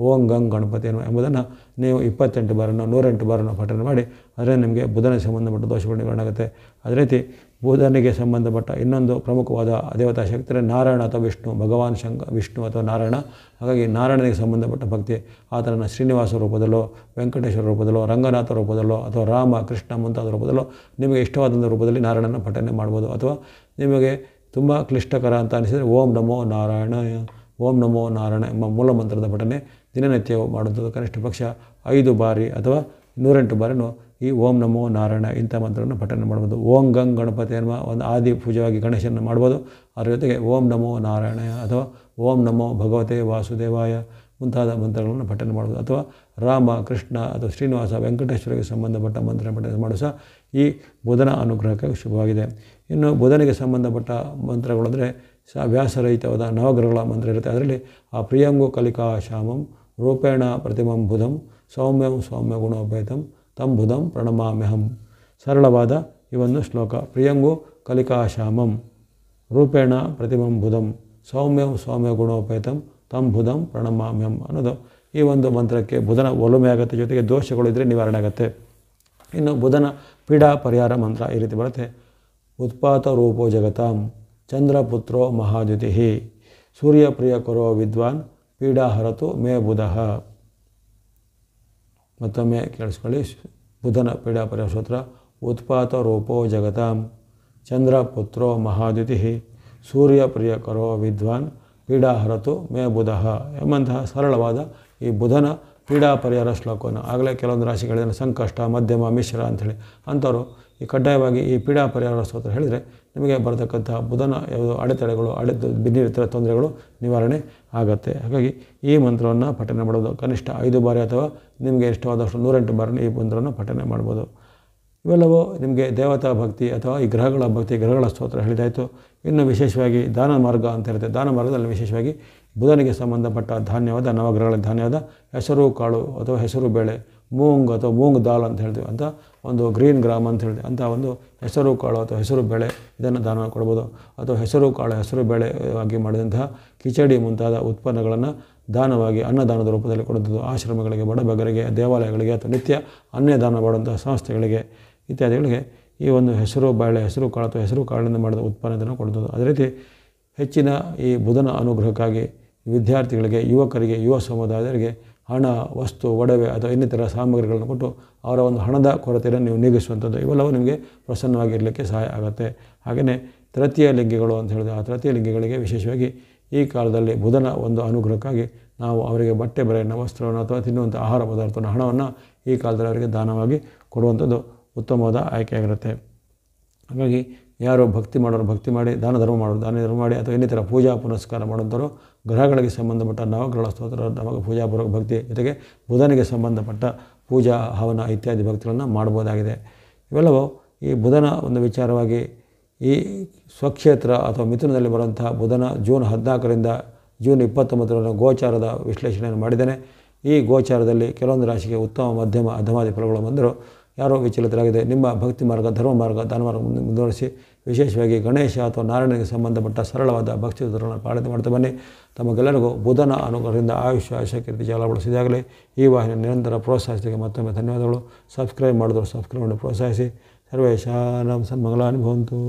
ಓಂ ಗಂ ಗಣಪತಿಯೇ ನಮಃ ಎಂಬುದನ್ನು ನೀವು 28 ಬಾರನ್ನು 108 ಬಾರನ್ನು ಪಠನೆ ಮಾಡಿ, ಅದರಿಂದ ನಿಮಗೆ ಬುಧನಿಗೆ ಸಂಬಂಧಪಟ್ಟ ದೋಷಗಳು ನಿವಾರಣೆ ಆಗುತ್ತೆ. ಅದೇ ರೀತಿ ಬುಧನಿಗೆ ಸಂಬಂಧಪಟ್ಟ ಇನ್ನೊಂದು ಪ್ರಮುಖವಾದ ದೇವತಾ ಶಕ್ತಿ ನಾರಾಯಣ ಅಥವಾ ವಿಷ್ಣು, ಭಗವಾನ್ ವಿಷ್ಣು ಅಥವಾ ನಾರಾಯಣ. ಹಾಗಾಗಿ ನಾರಾಯಣನಿಗೆ ಸಂಬಂಧಪಟ್ಟ ಭಕ್ತಿ ಆತನನ್ನು ಶ್ರೀನಿವಾಸ ರೂಪದಲ್ಲೋ, ವೆಂಕಟೇಶ್ವರ ರೂಪದಲ್ಲೋ, ರಂಗನಾಥ ರೂಪದಲ್ಲೋ ಅಥವಾ ರಾಮ, ಕೃಷ್ಣ ಮುಂತಾದ ರೂಪದಲ್ಲೋ ನಿಮಗೆ ಇಷ್ಟವಾದಂಥ ರೂಪದಲ್ಲಿ ನಾರಾಯಣನ ಪಠನೆ ಮಾಡ್ಬೋದು. ಅಥವಾ ನಿಮಗೆ ತುಂಬ ಕ್ಲಿಷ್ಟಕರ ಅಂತ ಅನಿಸಿದರೆ ಓಂ ನಮೋ ನಾರಾಯಣ, ಓಂ ನಮೋ ನಾರಾಯಣ ಎಂಬ ಮೂಲ ಮಂತ್ರದ ಪಠನೆ ದಿನನಿತ್ಯ ಮಾಡುವಂಥದ್ದು. ಕನಿಷ್ಠ ಪಕ್ಷ 5 ಬಾರಿ ಅಥವಾ 108 ಬಾರಿನೂ ಈ ಓಂ ನಮೋ ನಾರಾಯಣ ಇಂಥ ಮಂತ್ರವನ್ನು ಪಠನೆ ಮಾಡ್ಬೋದು. ಓಂ ಗಂ ಗಣಪತಿ ಎನ್ನುವ ಒಂದು ಆದಿ ಪೂಜೆಯಾಗಿ ಗಣೇಶನ ಮಾಡ್ಬೋದು. ಅದರ ಜೊತೆಗೆ ಓಂ ನಮೋ ನಾರಾಯಣ ಅಥವಾ ಓಂ ನಮೋ ಭಗವತೆ ವಾಸುದೇವಾಯ ಮುಂತಾದ ಮಂತ್ರಗಳನ್ನು ಪಠನೆ ಮಾಡ್ಬೋದು. ಅಥವಾ ರಾಮ, ಕೃಷ್ಣ ಅಥವಾ ಶ್ರೀನಿವಾಸ, ವೆಂಕಟೇಶ್ವರಿಗೆ ಸಂಬಂಧಪಟ್ಟ ಮಂತ್ರ ಪಠನೆ ಮಾಡೋ ಸಹ ಈ ಬುಧನ ಅನುಗ್ರಹಕ್ಕೆ ಶುಭವಾಗಿದೆ. ಇನ್ನು ಬುಧನಿಗೆ ಸಂಬಂಧಪಟ್ಟ ಮಂತ್ರಗಳು ಅಂದರೆ ವ್ಯಾಸರಹಿತವಾದ ನವಗ್ರಹಗಳ ಮಂತ್ರ ಇರುತ್ತೆ. ಅದರಲ್ಲಿ ಆ ಪ್ರಿಯಂಗು ಕಲಿಕಾ ಶ್ಯಾಮಂ ರೂಪೇಣ ಪ್ರತಿಮಂ ಬುಧಂ ಸೌಮ್ಯಂ ಸೌಮ್ಯ ಗುಣೋಪೇತಂ ತಂ ಬುಧಂ ಪ್ರಣಮಾಮ್ಯಹಂ. ಸರಳವಾದ ಈ ಒಂದು ಶ್ಲೋಕ, ಪ್ರಿಯಂಗು ಕಲಿಕಾ ಶ್ಯಾಮಂ ರೂಪೇಣ ಪ್ರತಿಮಂ ಬುಧಂ ಸೌಮ್ಯಂ ಸೌಮ್ಯ ಗುಣೋಪೇತಂ ತಂ ಬುಧಂ ಪ್ರಣಮಾಮ್ಯಹಂ ಅನ್ನೋದು ಈ ಒಂದು ಮಂತ್ರಕ್ಕೆ ಬುಧನ ಒಲುಮೆ ಆಗುತ್ತೆ. ಜೊತೆಗೆ ದೋಷಗಳು ಇದ್ದರೆ ನಿವಾರಣೆ ಆಗುತ್ತೆ. ಇನ್ನು ಬುಧನ ಪೀಡಾ ಪರಿಹಾರ ಮಂತ್ರ ಈ ರೀತಿ ಬರುತ್ತೆ. ಉತ್ಪಾತ ರೂಪೋ ಜಗತಾಂ ಚಂದ್ರಪುತ್ರೋ ಮಹಾದ್ಯುತಿ ಸೂರ್ಯಪ್ರಿಯಕರೋ ವಿದ್ವಾನ್ ಪೀಡಾ ಹರತು ಮೇ ಬುಧಃ. ಮತ್ತೊಮ್ಮೆ ಕೇಳಿಸ್ಕೊಳ್ಳಿ. ಬುಧನ ಪೀಡಾ ಪರಿಹಾರ ಸ್ತೋತ್ರ. ಉತ್ಪಾತ ರೂಪೋ ಜಗತಾಂ ಚಂದ್ರಪುತ್ರೋ ಮಹಾದ್ಯುತಿ ಸೂರ್ಯಪ್ರಿಯಕರೋ ವಿದ್ವಾನ್ ಪೀಡಾ ಹರತು ಮೇ ಬುಧಃ ಎಂಬಂತಹ ಸರಳವಾದ ಈ ಬುಧನ ಪೀಡಾ ಪರಿಹಾರ ಶ್ಲೋಕವನ್ನು ಆಗಲೇ ಕೆಲವೊಂದು ರಾಶಿಗಳಿಂದ ಸಂಕಷ್ಟ, ಮಧ್ಯಮ, ಮಿಶ್ರ ಅಂಥೇಳಿ ಅಂಥವರು ಈ ಕಡ್ಡಾಯವಾಗಿ ಈ ಪೀಡಾ ಪರಿಹಾರ ಸ್ತೋತ್ರ ಹೇಳಿದರೆ ನಿಮಗೆ ಬರತಕ್ಕಂಥ ಬುಧನ ಯಾವುದು ಅಡೆತಡೆಗಳು, ಭಿನ್ನರಿತರ ತೊಂದರೆಗಳು ನಿವಾರಣೆ ಆಗುತ್ತೆ. ಹಾಗಾಗಿ ಈ ಮಂತ್ರವನ್ನು ಪಠನೆ ಮಾಡೋದು ಕನಿಷ್ಠ 5 ಬಾರಿ ಅಥವಾ ನಿಮಗೆ ಇಷ್ಟವಾದಷ್ಟು 108 ಬಾರಿ ಈ ಮಂತ್ರವನ್ನು ಪಠನೆ ಮಾಡ್ಬೋದು. ಇವೆಲ್ಲವೂ ನಿಮಗೆ ದೇವತಾ ಭಕ್ತಿ ಅಥವಾ ಈ ಗ್ರಹಗಳ ಭಕ್ತಿ, ಗ್ರಹಗಳ ಸ್ತೋತ್ರ ಹೇಳಿದಾಯಿತು. ಇನ್ನು ವಿಶೇಷವಾಗಿ ದಾನ ಮಾರ್ಗ ಅಂತ ಇರುತ್ತೆ. ದಾನ ಮಾರ್ಗದಲ್ಲಿ ವಿಶೇಷವಾಗಿ ಬುಧನಿಗೆ ಸಂಬಂಧಪಟ್ಟ ಧಾನ್ಯವಾದ ನವಗ್ರಹಗಳ ಧಾನ್ಯವಾದ ಹೆಸರು ಕಾಳು ಅಥವಾ ಹೆಸರು ಬೇಳೆ, ಮೂಂಗ್ ಅಥವಾ ಮೂಂಗ್ ದಾಲ್ ಅಂತ ಹೇಳ್ತೀವಿ, ಅಂತ ಒಂದು ಗ್ರೀನ್ ಗ್ರಾಮ್ ಅಂತ ಹೇಳ್ತೀವಿ, ಅಂಥ ಒಂದು ಹೆಸರು ಕಾಳು ಅಥವಾ ಹೆಸರು ಬೇಳೆ ಇದನ್ನು ದಾನ ಕೊಡ್ಬೋದು. ಅಥವಾ ಹೆಸರು ಕಾಳು ಹೆಸರು ಬೇಳೆ ಆಗಿ ಮಾಡಿದಂತಹ ಕಿಚಡಿ ಮುಂತಾದ ಉತ್ಪನ್ನಗಳನ್ನು ದಾನವಾಗಿ ಅನ್ನದಾನದ ರೂಪದಲ್ಲಿ ಕೊಡುವಂಥದ್ದು ಆಶ್ರಮಗಳಿಗೆ, ಬಡಬಗರಿಗೆ, ದೇವಾಲಯಗಳಿಗೆ ಅಥವಾ ನಿತ್ಯ ಅನ್ನದಾನ ಮಾಡುವಂಥ ಸಂಸ್ಥೆಗಳಿಗೆ ಇತ್ಯಾದಿಗಳಿಗೆ ಈ ಒಂದು ಹೆಸರು ಬೇಳೆ, ಹೆಸರು ಕಾಳು ಅಥವಾ ಹೆಸರು ಕಾಳಿನಿಂದ ಮಾಡಿದ ಉತ್ಪನ್ನವನ್ನು ಕೊಡುತ್ತದೆ. ಅದೇ ರೀತಿ ಹೆಚ್ಚಿನ ಈ ಬುಧನ ಅನುಗ್ರಹಕ್ಕಾಗಿ ವಿದ್ಯಾರ್ಥಿಗಳಿಗೆ, ಯುವಕರಿಗೆ, ಯುವ ಸಮುದಾಯದವರಿಗೆ ಹಣ, ವಸ್ತು, ಒಡವೆ ಅಥವಾ ಇನ್ನಿತರ ಸಾಮಗ್ರಿಗಳನ್ನು ಕೊಟ್ಟು ಅವರ ಒಂದು ಹಣದ ಕೊರತೆಯನ್ನು ನೀವು ನೀಗಿಸುವಂಥದ್ದು ಇವೆಲ್ಲವೂ ನಿಮಗೆ ಪ್ರಸನ್ನವಾಗಿರಲಿಕ್ಕೆ ಸಹಾಯ ಆಗುತ್ತೆ. ಹಾಗೆಯೇ ತೃತೀಯ ಲಿಂಗಿಗಳು ಅಂತ ಹೇಳಿದ್ರೆ ಆ ತೃತೀಯ ಲಿಂಗಿಗಳಿಗೆ ವಿಶೇಷವಾಗಿ ಈ ಕಾಲದಲ್ಲಿ ಬುಧನ ಒಂದು ಅನುಗ್ರಹಕ್ಕಾಗಿ ನಾವು ಅವರಿಗೆ ಬಟ್ಟೆ ಬರೆಯನ್ನು, ವಸ್ತ್ರವನ್ನು ಅಥವಾ ತಿನ್ನುವಂಥ ಆಹಾರ ಪದಾರ್ಥವನ್ನು, ಹಣವನ್ನು ಈ ಕಾಲದಲ್ಲಿ ಅವರಿಗೆ ದಾನವಾಗಿ ಕೊಡುವಂಥದ್ದು ಉತ್ತಮವಾದ ಆಯ್ಕೆಯಾಗಿರುತ್ತೆ. ಹಾಗಾಗಿ ಯಾರು ಭಕ್ತಿ ಮಾಡೋರು ಭಕ್ತಿ ಮಾಡಿ, ದಾನ ಧರ್ಮ ಮಾಡೋರು ದಾನ ಧರ್ಮ ಮಾಡಿ, ಅಥವಾ ಇನ್ನಿತರ ಪೂಜಾ ಪುನಸ್ಕಾರ ಮಾಡುವಂಥವರು ಗ್ರಹಗಳಿಗೆ ಸಂಬಂಧಪಟ್ಟ ನವಗ್ರಹಗಳ ಸ್ತೋತ್ರ, ನಮಗೆ ಪೂಜಾಪೂರ್ವಕ ಭಕ್ತಿ ಜೊತೆಗೆ ಬುಧನಿಗೆ ಸಂಬಂಧಪಟ್ಟ ಪೂಜಾ ಹವನ ಇತ್ಯಾದಿ ಭಕ್ತಿಗಳನ್ನು ಮಾಡ್ಬೋದಾಗಿದೆ. ಇವೆಲ್ಲವೂ ಈ ಬುಧನ ಒಂದು ವಿಚಾರವಾಗಿ ಈ ಸ್ವಕ್ಷೇತ್ರ ಅಥವಾ ಮಿಥುನದಲ್ಲಿ ಬರುವಂತಹ ಬುಧನ ಜೂನ್ 14ರಿಂದ ಜೂನ್ 29 ಗೋಚಾರದ ವಿಶ್ಲೇಷಣೆಯನ್ನು ಮಾಡಿದ್ದೇನೆ. ಈ ಗೋಚಾರದಲ್ಲಿ ಕೆಲವೊಂದು ರಾಶಿಗೆ ಉತ್ತಮ, ಮಧ್ಯಮ, ಅಧಮಾದಿ ಫಲಗಳು ಬಂದರೂ ಯಾರೋ ವಿಚಲಿತರಾಗಿದೆ. ನಿಮ್ಮ ಭಕ್ತಿ ಮಾರ್ಗ, ಧರ್ಮ ಮಾರ್ಗ, ದಾನ ಮಾರ್ಗ ಮುಂದುವರಿಸಿ ವಿಶೇಷವಾಗಿ ಗಣೇಶ ಅಥವಾ ನಾರಾಯಣನಿಗೆ ಸಂಬಂಧಪಟ್ಟ ಸರಳವಾದ ಭಕ್ತಿ ಸೂತ್ರಗಳನ್ನು ಪಾಲನೆ ಮಾಡ್ತಾ ಬನ್ನಿ. ತಮಗೆಲ್ಲರಿಗೂ ಬುಧನ ಅನುಗ್ರಹದಿಂದ ಆಯುಷ್ಯ, ಕೀರ್ತಿ ಜಾಲ ಬಳಸಿದಾಗಲೇ ಈ ವಾಹಿನಿ ನಿರಂತರ ಪ್ರೋತ್ಸಾಹಿಸಿದಾಗ ಮತ್ತೊಮ್ಮೆ ಧನ್ಯವಾದಗಳು. ಸಬ್ಸ್ಕ್ರೈಬ್ ಮಾಡಿದ್ರು ಸಬ್ಸ್ಕ್ರೈಬ್ ಮಾಡಿ ಪ್ರೋತ್ಸಾಹಿಸಿ. ಸರ್ವೇಶಾನಾಂ ಸನ್ಮಂಗಲಾನಿ ಭವಂತು.